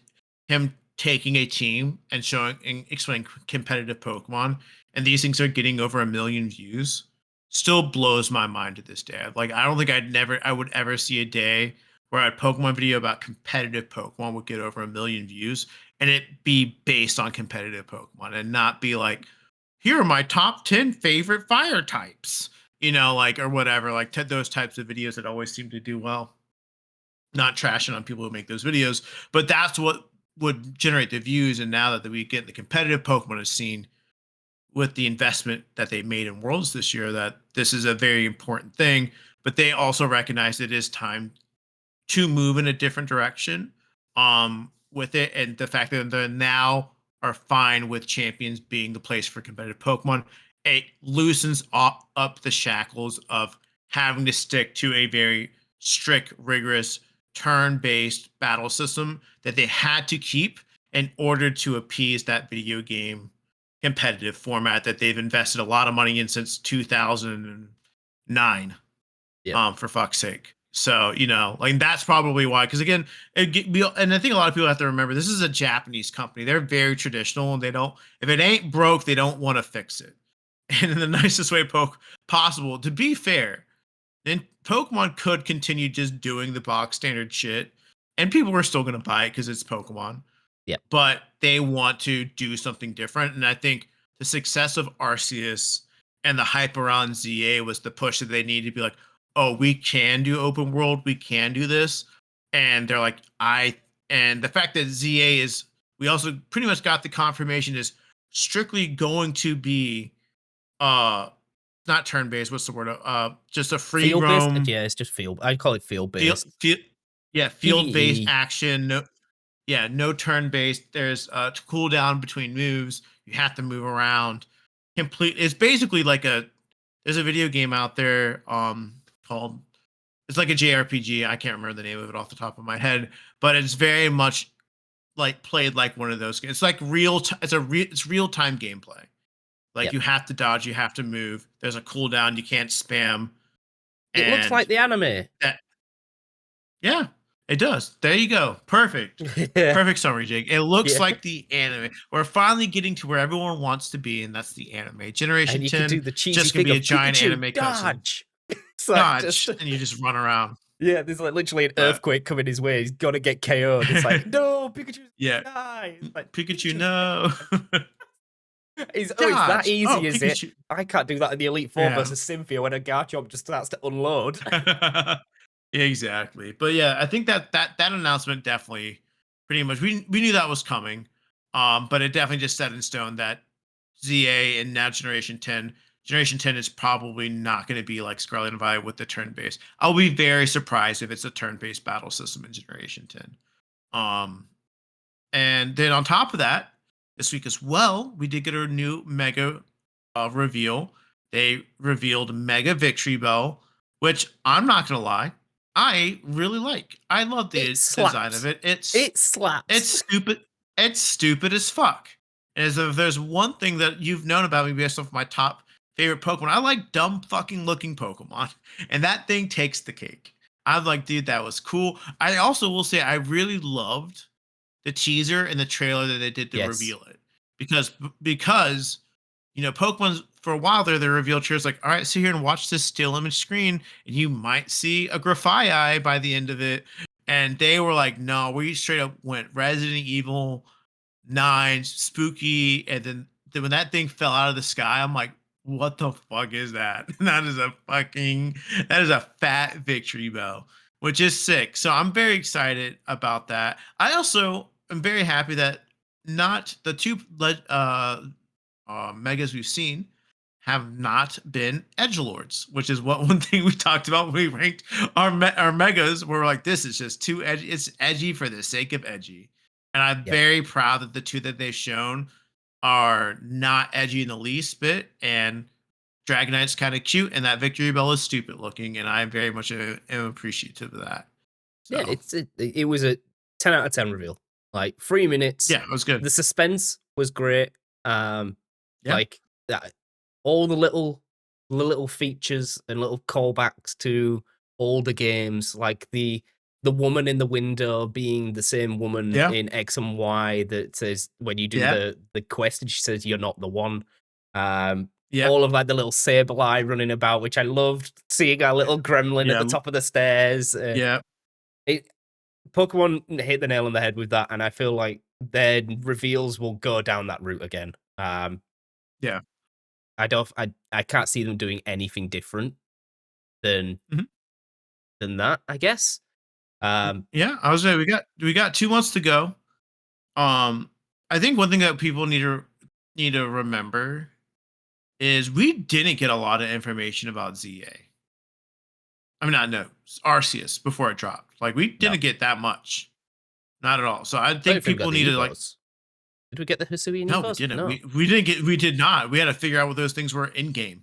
him taking a team and showing and explaining competitive Pokemon, and these things are getting over 1 million views. Still blows my mind to this day. Like I don't think I would ever see a day where a Pokemon video about competitive Pokemon would get over 1 million views, and it be based on competitive Pokemon and not be like, here are my top 10 favorite fire types, like, or whatever, like those types of videos that always seem to do well. Not trashing on people who make those videos, but that's what would generate the views. And now that we get the competitive Pokemon scene with the investment that they made in Worlds this year, that this is a very important thing. But they also recognize it is time to move in a different direction with it, and the fact that they now are fine with champions being the place for competitive Pokemon. It loosens up the shackles of having to stick to a very strict, rigorous turn-based battle system that they had to keep in order to appease that video game competitive format that they've invested a lot of money in since 2009, Yep. for fuck's sake. So, like that's probably why. Because again, and I think a lot of people have to remember this is a Japanese company. They're very traditional, and they don't. If it ain't broke, they don't want to fix it. And in the nicest way possible. To be fair, then Pokemon could continue just doing the box standard shit, and people were still going to buy it because it's Pokemon, Yep. but they want to do something different. And I think the success of Arceus and the hype around ZA was the push that they needed to be like, oh, we can do open world, we can do this. And they're like, I And the fact that ZA is, we also pretty much got the confirmation is strictly going to be uh not turn based. What's the word? Just a free Field based? roam Yeah, it's just field. I'd call it field field, based. field yeah, field based PvE. action. No, yeah, no turn based. There's a cooldown between moves. You have to move around. Complete. It's basically like a. There's a video game out there called. It's like a JRPG. I can't remember the name of it off the top of my head, but it's very much like played like one of those games. It's like it's real time gameplay. Like Yep. you have to dodge, you have to move. There's a cooldown. You can't spam, It looks and like the anime. that yeah, it does. There you go. Perfect. Yeah. Perfect summary, Jake. It looks Yeah. like the anime. We're finally getting to where everyone wants to be, and that's the anime. Generation And you can do 10 the cheesy just gonna thing be a of giant Pikachu anime cutscene. dodge. It's like just Dodge, and you just run around. yeah, there's like literally an But earthquake coming his way. He's gotta get KO'd. It's like, no, Pikachu's yeah, gonna die. It's like Pikachu, Pikachu. no. It's that Dodge. Oh, easy, is it? Pikachu. I can't do that in the Elite Four Yeah. versus Cynthia when a Garchomp just starts to unload. Exactly. But yeah, I think that announcement definitely pretty much we knew that was coming. But it definitely just set in stone that ZA and now Generation 10 is probably not going to be like Scarlet and Violet with the turn based. I'll be very surprised if it's a turn based battle system in Generation 10. Um and then on top of that, this week as well, we did get a new mega reveal. They revealed Mega Victory Bell, which I'm not gonna lie, I really like. I love It the design of slaps. it. It It's slaps. stupid. It's stupid as fuck. As if there's one thing that you've known about me based off my top favorite Pokemon, I like dumb fucking looking Pokemon, and that thing takes the cake. I'm like, dude, that was cool. I also will say I really loved the teaser and the trailer that they did to Yes. reveal it because Pokemon for a while there, the reveal trailers like, all right, sit here and watch this still image screen, and you might see a Grafaiai by the end of it. And they were like, no, we straight up went Resident Evil 9, spooky, and then when that thing fell out of the sky, I'm like, what the fuck is that? That is a fat victory bell, which is sick. So I'm very excited about that. I also am very happy that not the two megas we've seen have not been edge lords, which is what one thing we talked about when we ranked our megas. We're like, this is just too edgy. It's edgy for the sake of edgy, and I'm Yep. very proud that the two that they've shown are not edgy in the least bit. And Dragonite's kind of cute, and that Victory Bell is stupid looking, and I very much am appreciative of that. Yeah, So it was a 10 out of 10 reveal. Like 3 minutes. yeah, it was good. The suspense was great. Yeah, Like that, all the little features and little callbacks to older games, like the woman in the window being the same woman yeah, in X and Y that says when you do yeah, the quest and she says you're not the one. Um, yeah, all of like the little Sableye running about, which I loved seeing our little gremlin at yeah, the top of the stairs. yeah. It Pokemon hit the nail on the head with that, and I feel like their reveals will go down that route again. Yeah. I can't see them doing anything different than Mhm. that, I guess. Um, Yeah, I was saying we got 2 months to go. Um, I think one thing that people need to remember is we didn't get a lot of information about ZA. I mean, not no Arceus before it dropped. Like we no. didn't get that much, not at all. So I I don't think think we got people need the to like. Evos. Did we get the Hisui and No, we Evos? didn't. No. We didn't get. We did not. We had to figure out what those things were in game,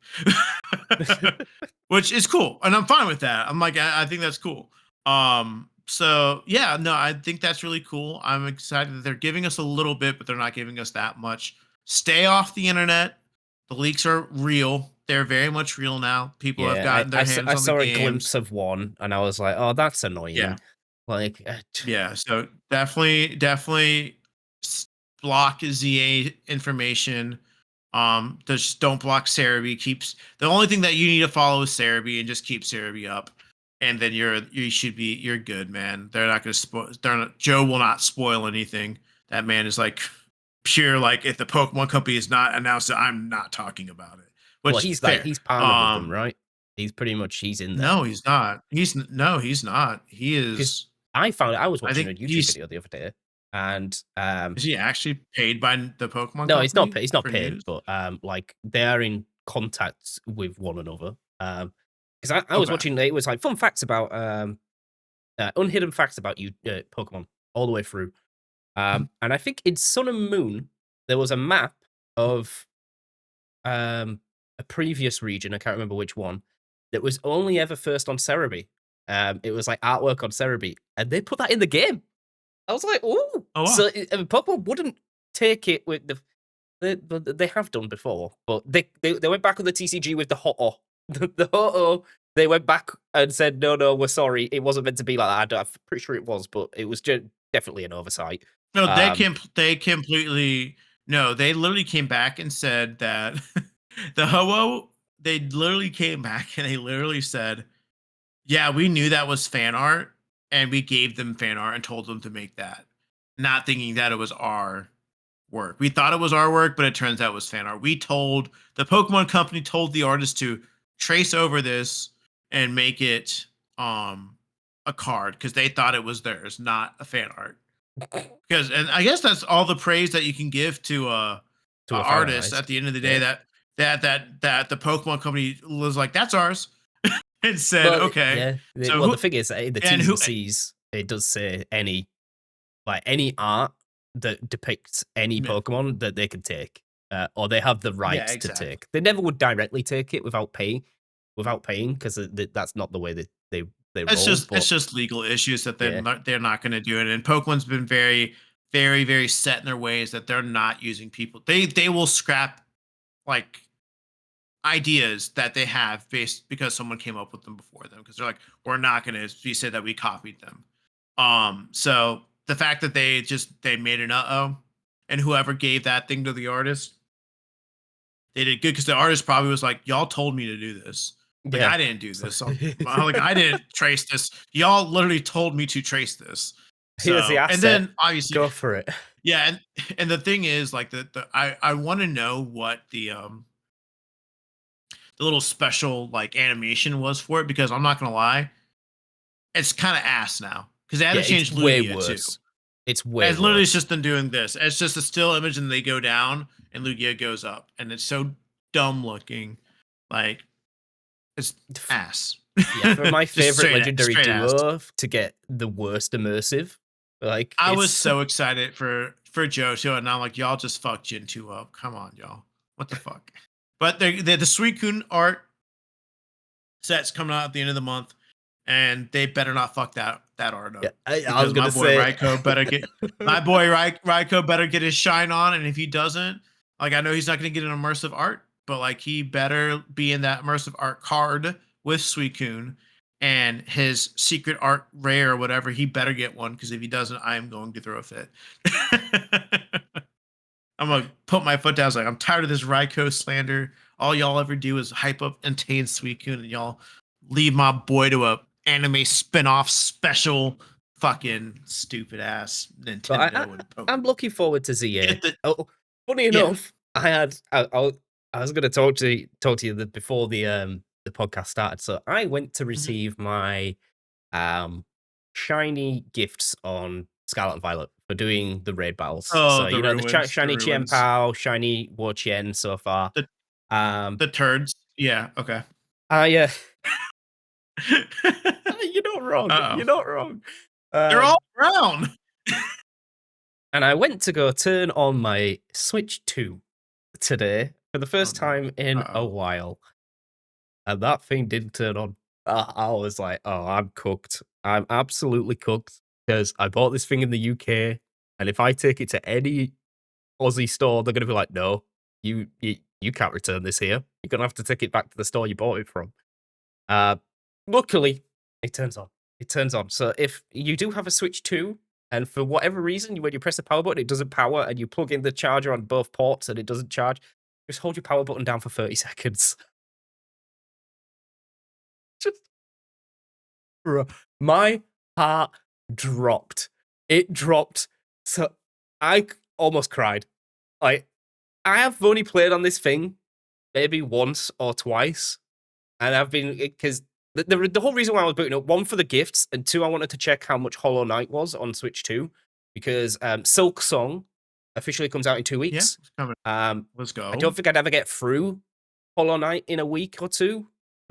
which is cool, and I'm fine with that. I'm like, I think that's cool. So yeah, no, I think that's really cool. I'm excited that they're giving us a little bit, but they're not giving us that much. Stay off the internet. The leaks are real. They're very much real now. People have Yeah, gotten their hands I on the saw a games. glimpse of one, and I was like, "Oh, that's Yeah, annoying." Like, yeah. So definitely block ZA information. Just don't block Cerebi. Keeps the only thing that you need to follow is Cerebi, and just keep Cerebi up, and then you're good, man. They're not gonna spoil. Joe will not spoil anything. That man is like pure. Like if the Pokemon Company is not announced it, I'm not talking about it. well, Which he's like fair. he's partnered with them, right? He's pretty much he's in there. No, he's not. He's not. He Because is. I was I watching a think YouTube video the other day, and is he actually paid by the Pokemon no, he's not. Company He's not for paid, news? but like they are in contact with one another. Because I was Okay. watching, it was like fun facts about unhidden facts about you Pokemon all the way through. And I think in Sun and Moon there was a map of a previous region. I can't remember which one. That was only ever first on Cerebi. It was like artwork on Cerebi, and they put that in the game. I was like, "Ooh!" Oh wow. So Pokemon wouldn't take it with the they have done before, but they went back on the TCG with the Ho-Oh. The Ho-Oh, they went back and said, "No, no, we're sorry. It wasn't meant to be like that." I'm pretty sure it was, but it was definitely an oversight. No, Um, they completely no, they literally came back and said that the Ho-Oh, they literally came back and they literally said, "Yeah, we knew that was fan art, and we gave them fan art and told them to make that, not thinking that it was our work. We thought it was our work, but it turns out it was fan art. We told the Pokemon Company told the artist to trace over this and make it a card because they thought it was theirs, not a fan art." Because and I guess that's all the praise that you can give to to a a fan artist artist, at the end of the day, yeah. that the Pokemon Company was like, "That's ours," and said, Well, "Okay." yeah. So Well, the who thing is, in the and T's who and C's, it does say any art that depicts any yeah, Pokemon that they can take, or they have the right yeah, to exactly. take. They never would directly take it without paying, because that's not the way they roll. It's But just legal issues that yeah, they're not going to do it. And Pokemon's been very, very, very set in their ways that they're not using people. They will scrap like ideas that they have based because someone came up with them before them because they're like, we're not going to be said that we copied them. So the fact that they made an uh-oh, and whoever gave that thing to the artist, they did good because the artist probably was like, "Y'all told me to do this. Like yeah. I didn't do So this. Like I didn't trace this. Y'all literally told me to trace this." here's the So, and asset. then obviously, Go for it. yeah, and the thing is, like the I want to know what the little special like animation was for it because I'm not gonna lie, it's kind of ass now because they had Yeah, to it's change way Lugia too. worse. It's way As literally it's worse. just them doing this. It's just a still image and they go down and Lugia goes up, and it's so dumb looking, like it's ass. Yeah, for my Just favorite legendary straight ass. duo to get the worst immersive, like I was it's so excited for Johto, and I'm like, y'all just fucked Gen 2 up. Come on, y'all. What the fuck? But the Suicune art set's coming out at the end of the month, and they better not fuck that art yeah. up I was because my gonna boy say, Raiko better get Raiko better get his shine on, and if he doesn't, like I know he's not gonna get an immersive art, but like he better be in that immersive art card with Suicune and his secret art rare or whatever. He better get one because if he doesn't, I am going to throw a fit. I'm gonna put my foot down. I was like, I'm tired of this Raikou slander. All y'all ever do is hype up and tame Suicune, and y'all leave my boy to a anime spin-off special. Fucking stupid ass but Nintendo and I'm Pokemon. looking forward to ZA. Get the Oh, funny yeah. enough, I was gonna talk to you before the podcast started. So I went to Mhm. receive my um shiny gifts on Scarlet and Violet for doing the raid battles. Oh, So the you know the ruins, the shiny Chien ruins, Pao, shiny Wo Chien so far. the Um, the turds. Yeah. Okay. I you're not wrong. Uh oh. You're not wrong. They're all Um, brown. and I went to go turn on my Switch 2 today for the Oh first no. time in Uh a oh. while, and that thing didn't turn on. I was like, "Oh, I'm cooked. I'm absolutely cooked because I bought this thing in the UK, and if I take it to any Aussie store, they're gonna be like, no, you can't return this here. You're gonna have to take it back to the store you bought it from." Uh, Luckily, it turns on. It turns on. So if you do have a Switch 2, and for whatever reason, when you press the power button, it doesn't power, and you plug in the charger on both ports and it doesn't charge, just hold your power button down for 30 seconds. Just, bro, my heart dropped. It dropped. So almost cried. Like, I have only played on this thing maybe once or twice, and I've been because The whole reason why I was booting up, one, for the gifts, and two, I wanted to check how much Hollow Knight was on Switch 2, because Silk Song officially comes out in 2 Yeah, weeks. it's coming. Let's I go. don't think I'd ever get through Hollow Knight in a week or two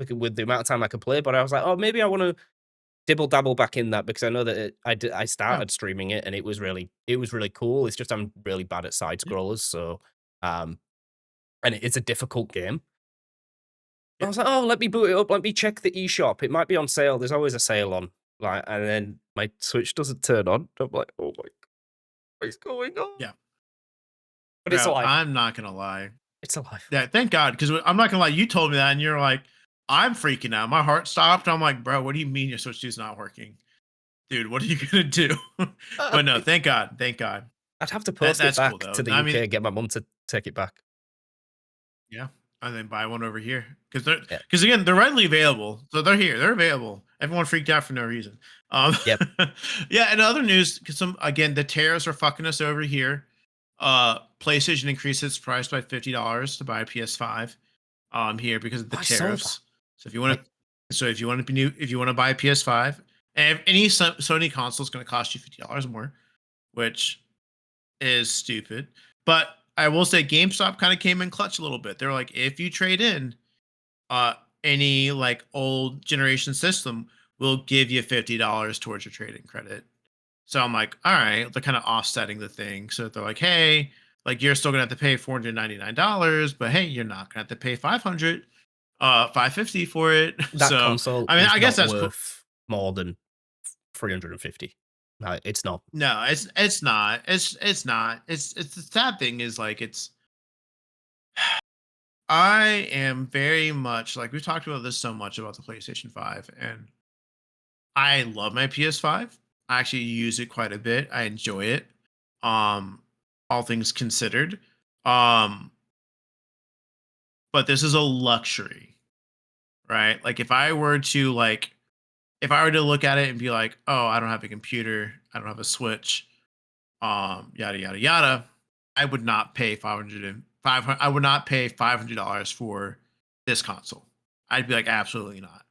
with the amount of time I could play, but I was like, oh, maybe I want to dibble dabble back in that, because I know that I Yeah, started streaming it and it was really cool. It's just I'm really bad at side yeah, scrollers, so and it's a difficult game. I yeah. was like, "Oh, let me boot it up. Let me check the eShop. It might be on sale. There's always a sale on." Like, and then my Switch doesn't turn on. I'm like, "Oh my, what is going on?" Yeah. But it's Bro, alive. I'm not gonna lie. It's alive. Yeah, thank God, because I'm not gonna lie. You told me that, and you're like, I'm freaking out. My heart stopped. I'm like, bro, what do you mean your Switch 2 is not working, dude? What are you gonna do? But no, thank God, thank God. I'd have to post it That's cool back though. to the I UK mean, and get my mum to take it back. yeah, and then buy one over here Yeah. because again they're readily available, so they're here, they're available. Everyone freaked out for no reason. Um, Yep. yeah, and other news, because some again the tariffs are fucking us over here. PlayStation increased its price by $50 to buy a PS5 here because of the I saw that. tariffs. So if you want I to, so if you want to be new, if you want to buy a PS5, and if any Sony console is going to cost you $50 more, which is stupid. But I will say GameStop kind of came in clutch a little bit. They're like, if you trade in uh any like old generation system, we'll give you $50 towards your trading credit. So I'm like, all right, they're kind of offsetting the thing. So they're like, hey, like you're still gonna have to pay $499, but hey, you're not gonna have to pay 550 for it. that So console I mean, is I guess not that's cool. worth more than 350. No, it's not. No, it's not. It's not. It's the sad thing is like it's I am very much like we've talked about this so much about the PlayStation 5, and I love my PS5. I actually use it quite a bit. I enjoy it. Um all things considered. Um but this is a luxury, right? Like if I were to look at it and be like, "Oh, I don't have a computer, I don't have a Switch, yada yada yada," I would not pay 500. I would not pay $500 for this console. I'd be like, absolutely not.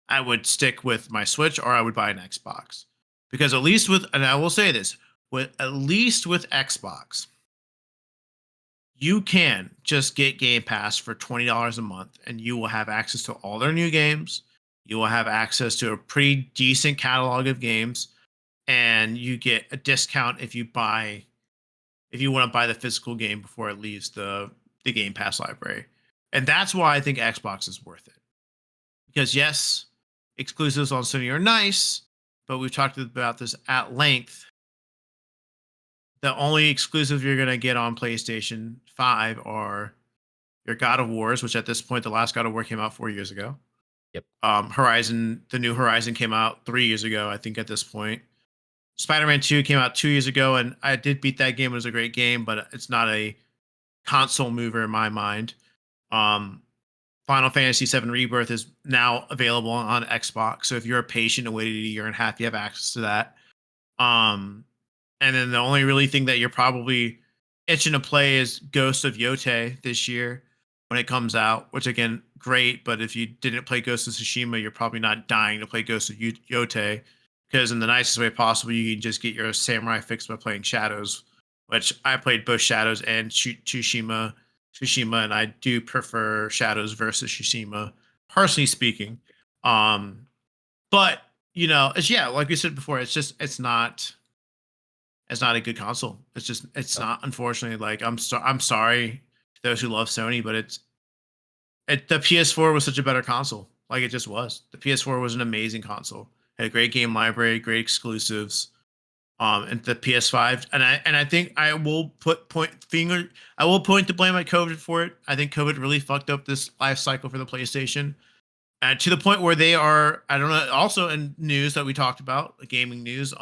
I would stick with my Switch or I would buy an Xbox. Because at least with, and I will say this, with at least with Xbox, you can just get Game Pass for $20 a month and you will have access to all their new games. You will have access to a pretty decent catalog of games and you get a discount if you want to buy the physical game before it leaves the Game Pass library. And that's why I think Xbox is worth it. Because yes, exclusives on Sony are nice, but we've talked about this at length. The only exclusive you're going to get on PlayStation 5 are your God of Wars, which at this point, the last God of War came out 4 years ago. Yep. Horizon, the new Horizon came out 3 years ago, I think, at this point. Spider-Man 2 came out 2 years ago, and I did beat that game. It was a great game, but it's not a console mover in my mind. Um, Final Fantasy VII Rebirth is now available on Xbox. So if you're a patient and waited a year and a half, you have access to that. Um, and then the only really thing that you're probably itching to play is Ghost of Yote this year when it comes out, which again, great. But if you didn't play Ghost of Tsushima, you're probably not dying to play Ghost of Yote because in the nicest way possible, you can just get your samurai fix by playing Shadows, which I played both Shadows and Tsushima, and I do prefer Shadows versus Tsushima, personally speaking. Um, but it's yeah, like we said before, it's not a good console. It's No. not. Unfortunately, like I'm sorry to those who love Sony, but the PS4 was such a better console. Like it just was. The PS4 was an amazing console. Had a great game library, great exclusives. And the PS5, and I think I will point the blame at COVID for it. I think COVID really fucked up this life cycle for the PlayStation, and to the point where they are. I don't know. Also in news that we talked about, gaming news,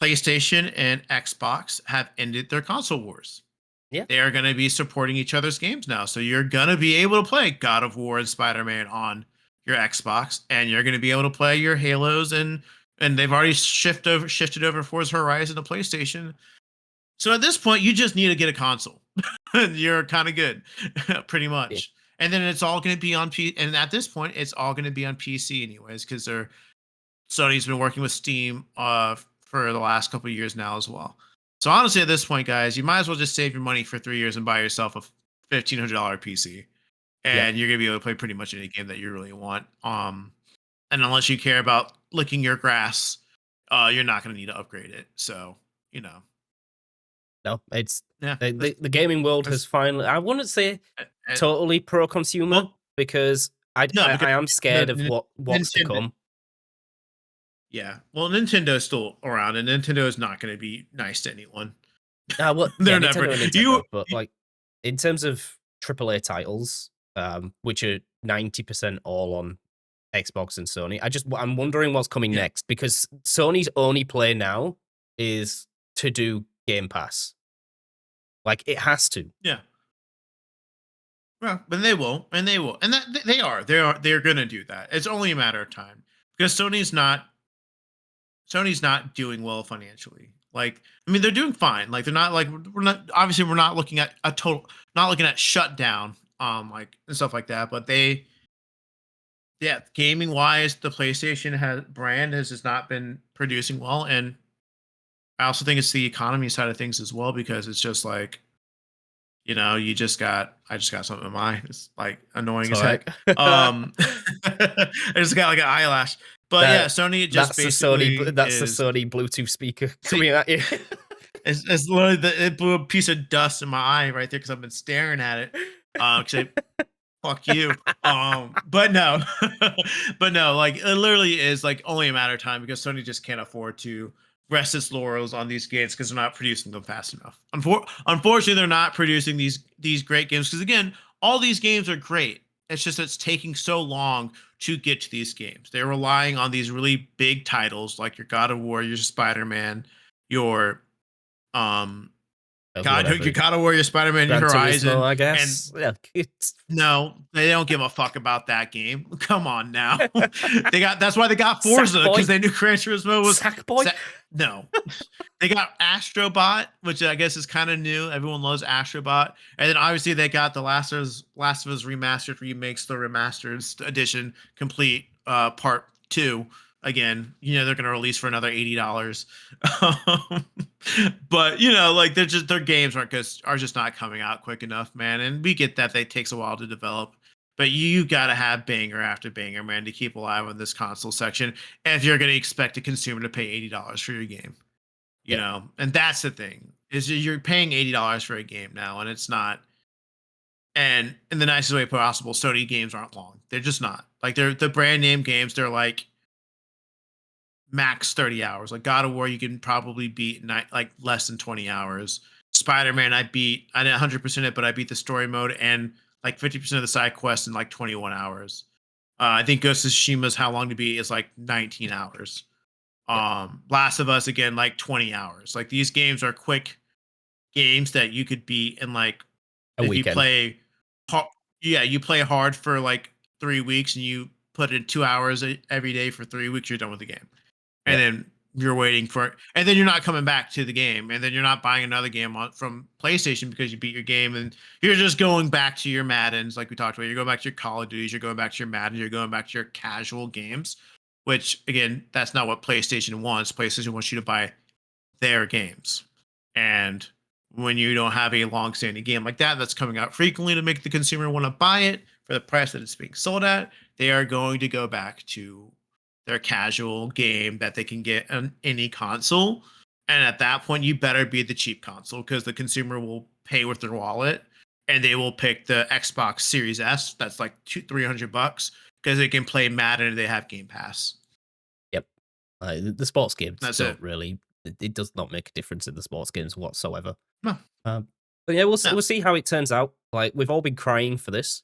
PlayStation and Xbox have ended their console wars. Yeah. They are going to be supporting each other's games now. So you're going to be able to play God of War and Spider-Man on your Xbox, and you're going to be able to play your Halos and they've already shifted over Forza Horizon to PlayStation. So at this point, you just need to get a console. You're kind of good, pretty Yeah. much. and then it's all going to be on P. And at this point, it's all going to be on PC anyways, because Sony's been working with Steam for the last couple of years now as well. So honestly, at this point, guys, you might as well just save your money for 3 years and buy yourself a $1,500 PC, Yep. and you're gonna be able to play pretty much any game that you really want. And unless you care about licking your grass, you're not gonna need to upgrade it. So you know, No, it's yeah, the gaming world has finally. I wouldn't say uh, totally pro consumer well, because no, because I am scared of what's to Nintendo. come. Yeah, well, Nintendo's still around, and Nintendo is not going to be nice to anyone. Well, yeah, They're never Nintendo and you. Nintendo, but like in terms of AAA titles, which are 90% all on Xbox and Sony, I'm wondering what's coming Yeah, next because Sony's only play now is to do Game Pass. Like it has to. yeah. Well, but they will, and they will, and that they're going to do that. It's only a matter of time because Sony's not doing well financially. Like, I mean, they're doing fine. Like, they're not like we're not obviously we're not looking at a total, not looking at shutdown, like and stuff like that. But yeah, gaming wise, the PlayStation has just not been producing well, and I also think it's the economy side of things as well because it's just like I just got something in my eye. It's like annoying It's as all right. heck. I just got like an eyelash. But yeah, that Sony just basically that's the is Sony Bluetooth speaker see, coming at you. it's literally it blew a piece of dust in my eye right there because I've been staring at it. Cause fuck you. But no, but no, like it literally is like only a matter of time because Sony just can't afford to rest its laurels on these games because they're not producing them fast enough. Unfortunately, they're not producing these great games because again, all these games are great. It's just it's taking so long to get to these games. They're relying on these really big titles like your God of War, your Spider Man, your um God, Whatever. your God of War, your Spider Man, your Gran Turismo, Horizon, I and guess. Yeah, it's no, they don't give a fuck about that game. Come on now. That's why they got Forza because Sackboy. they knew Gran Turismo was Sackboy. no. They got Astrobot, which I guess is kind of new. Everyone loves Astrobot. And then obviously they got the Last of Us remastered remakes, the remastered edition complete part 2. Again, they're going to release for another $80. Um, but like their games are just not coming out quick enough, man. And we get that they takes a while to develop. But you gotta have banger after banger, man, to keep alive on this console section if you're gonna expect a consumer to pay $80 for your game. Yep. And that's the thing, is you're paying $80 for a game now, and it's not. And in the nicest way possible, Sony games aren't long. They're just not. Like they're the brand name games, they're like max 30 hours. Like God of War, you can probably beat like less than 20 hours. Spider-Man, I didn't 100% it, but I beat the story mode and like 50% of the side quests in like 21 hours. I think Ghost of Tsushima's how long to beat is like 19 hours. Yep. Last of Us, again, like 20 hours. Like these games are quick games that you could beat in like, A if you weekend. play yeah, you play hard for like 3 weeks and you put in 2 hours every day for 3 weeks, you're done with the game. And Yep. then you're waiting for it, and then you're not coming back to the game, and then you're not buying another game from PlayStation because you beat your game, and you're just going back to your Maddens, like we talked about. You're going back to your Call of Duties, you're going back to your Madden, you're going back to your casual games, which again, that's not what PlayStation wants. PlayStation wants you to buy their games, and when you don't have a long-standing game like that that's coming out frequently to make the consumer want to buy it for the price that it's being sold at, they are going to go back to their casual game that they can get on any console. And at that point, you better be the cheap console because the consumer will pay with their wallet and they will pick the Xbox Series S. That's like $300 because they can play Madden and they have Game Pass. Yep. The sports games That's don't it. really. It does not make a difference in the sports games whatsoever. No, But yeah, no. we'll see how it turns out. Like we've all been crying for this.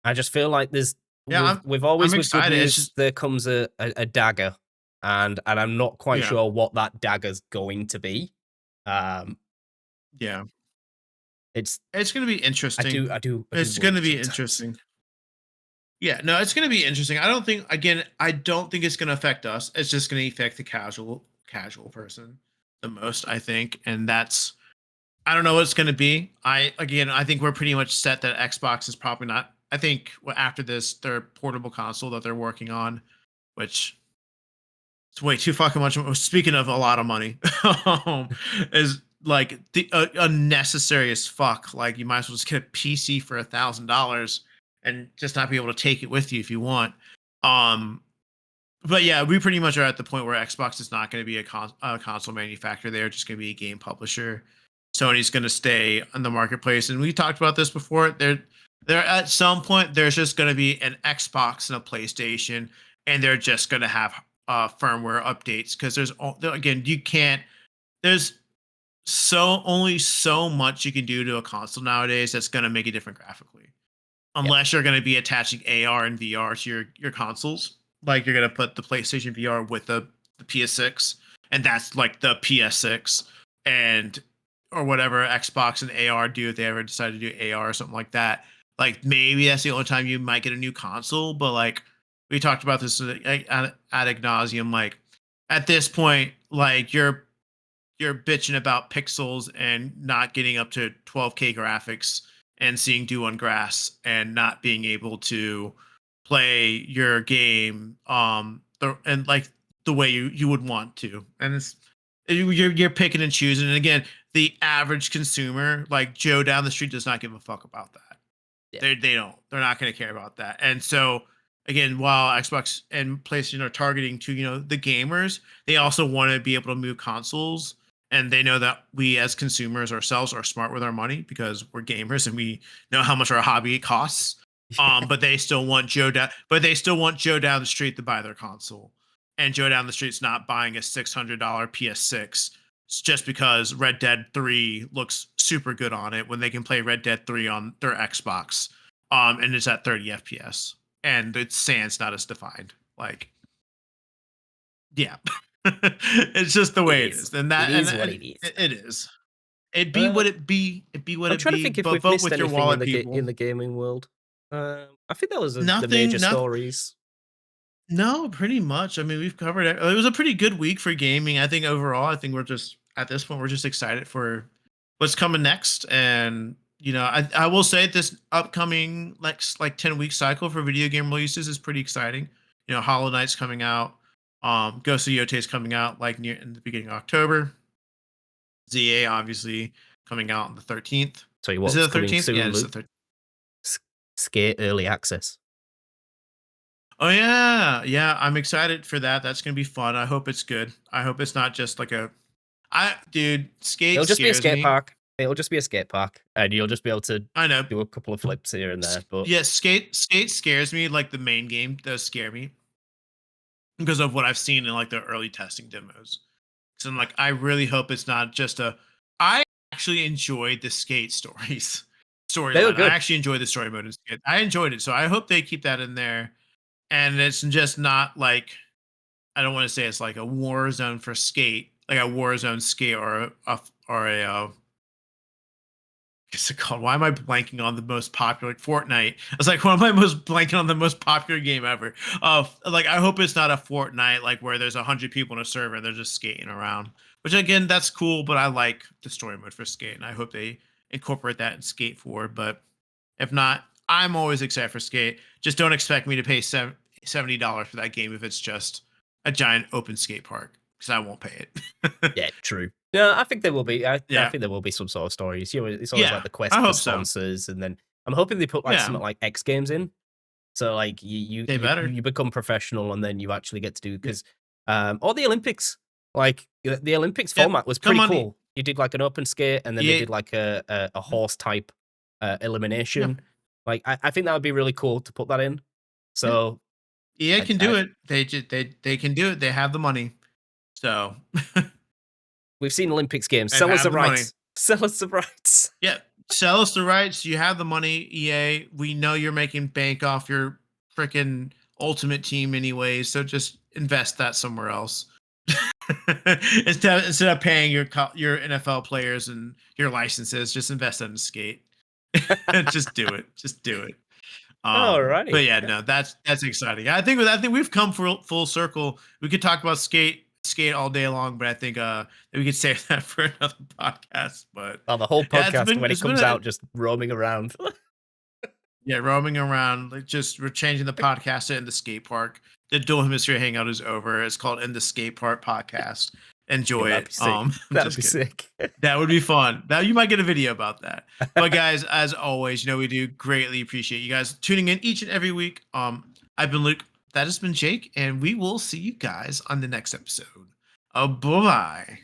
I just feel like there's Yeah, with I'm always with good excited. It's news just there comes a dagger, and I'm not quite yeah, sure what that dagger's going to be. Um, yeah. it's It's gonna be interesting. I do It's worry gonna be sometimes. interesting. Yeah, no, it's going to be interesting. I don't think it's going to affect us. It's just going to affect the casual person the most, I think. And I don't know what it's going to be. I think we're pretty much set that Xbox is probably not I think after this, their portable console that they're working on, which it's way too fucking much. Speaking of a lot of money, is like the unnecessary as fuck. Like you might as well just get a PC for $1,000 and just not be able to take it with you if you want. Um, but yeah, we pretty much are at the point where Xbox is not going to be a console manufacturer. They're just going to be a game publisher. Sony's going to stay on the marketplace, and we talked about this before. They're at some point there's just going to be an Xbox and a PlayStation, and they're just going to have firmware updates because again you can't. There's only so much you can do to a console nowadays that's going to make it different graphically, Yep. unless you're going to be attaching AR and VR to your consoles. Like you're going to put the PlayStation VR with the PS6, and that's like the PS6, and or whatever Xbox and AR do if they ever decide to do AR or something like that. Like maybe that's the only time you might get a new console, but like we talked about this ad nauseum. Like at this point, like you're bitching about pixels and not getting up to 12K graphics and seeing dew on grass and not being able to play your game and like the way you would want to. And you're picking and choosing. And again, the average consumer, like Joe down the street, does not give a fuck about that. Yeah. They don't. They're not going to care about that. And so again, while Xbox and PlayStation are targeting to the gamers, they also want to be able to move consoles. And they know that we as consumers ourselves are smart with our money because we're gamers and we know how much our hobby costs. But they still want Joe down. But they still want Joe down the street to buy their console, and Joe down the street's not buying a $600 PS6 just because Red Dead 3 looks super good on it when they can play Red Dead 3 on their Xbox. And it's at 30 FPS and its sans not as defined. Like, yeah. It's just the way it is. And It that is what it is. it is. It be Uh, what it be. It be what I'm it trying to be. think if But we've vote missed with your anything wallet, people. in the gaming world. I think that was the major Nothing, nothing. stories. No, pretty much. I mean, we've covered it. It was a pretty good week for gaming. I think overall, I think we're just at this point, we're just excited for what's coming next. And I will say this upcoming next like 10-week cycle for video game releases is pretty exciting. Hollow Knight's coming out. Ghost of Yote is coming out like near in the beginning of October. ZA obviously coming out on the 13th. Tell you Is it what's the coming 13th? Yeah, soon, it's the Luke. 13th. Skate early access. Oh yeah, yeah. I'm excited for that. That's gonna be fun. I hope it's good. I hope it's not just like dude, skate It'll just be a scares skate me. park. It'll just be a skate park, and you'll just be able to I know. do a couple of flips here and there. But Yeah, skate scares me. Like the main game does scare me because of what I've seen in like the early testing demos. So I'm like, I really hope it's not just a. I actually enjoyed the skate stories they were storyline. I good. actually enjoyed the story mode in skate. I enjoyed it, so I hope they keep that in there. And it's just not like I don't want to say it's like a war zone for skate, like a war zone skate or a what's it called? Why am I blanking on the most popular like Fortnite? I was like, why am I most blanking on the most popular game ever? Like I hope it's not a Fortnite like where there's 100 people in a server and they're just skating around. Which again, that's cool, but I like the story mode for skate, and I hope they incorporate that in Skate 4. But if not, I'm always excited for skate. Just don't expect me to pay $70 for that game if it's just a giant open skate park because I won't pay it. Yeah, true. Yeah, I think there will be. I Yeah, think there will be some sort of stories. It's always like yeah, the quest I for hope so. sponsors, and then I'm hoping they put like Yeah, something like X Games in. So like they better. you become professional, and then you actually get to do Yeah, because or the Olympics. Like the Olympics yep. format was Come pretty on, cool. You did like an open skate, and then they EA. did like a horse type Yeah, elimination. Like I think that would be really cool to put that in. yeah. So EA can do I it. They can do it. They have the money. So we've seen Olympics games. they Sell us have the the money. rights. Sell us the rights. Yeah, sell us the rights. You have the money, EA. We know you're making bank off your freaking ultimate team anyways. So just invest that somewhere else. instead of paying your NFL players and your licenses, just invest in skate. Just do it. Just do it. But Alrighty. yeah, no, that's exciting. I think we've come full circle. We could talk about skate all day long, but I think we could save that for another podcast. But Oh, the whole yeah, podcast when it it's been comes a out, just roaming around. Yeah, roaming around, like just we're changing the podcast to In the Skate Park. The Dual Hemisphere Hangout is over. It's called In the Skate Park Podcast. Yeah, Enjoy that'd it. be sick. I'm That'd just be kidding. sick. That would be fun. Now you might get a video about that. But guys, as always, we do greatly appreciate you guys tuning in each and every week. I've been Luke. That has been Jake, and we will see you guys on the next episode. Bye bye.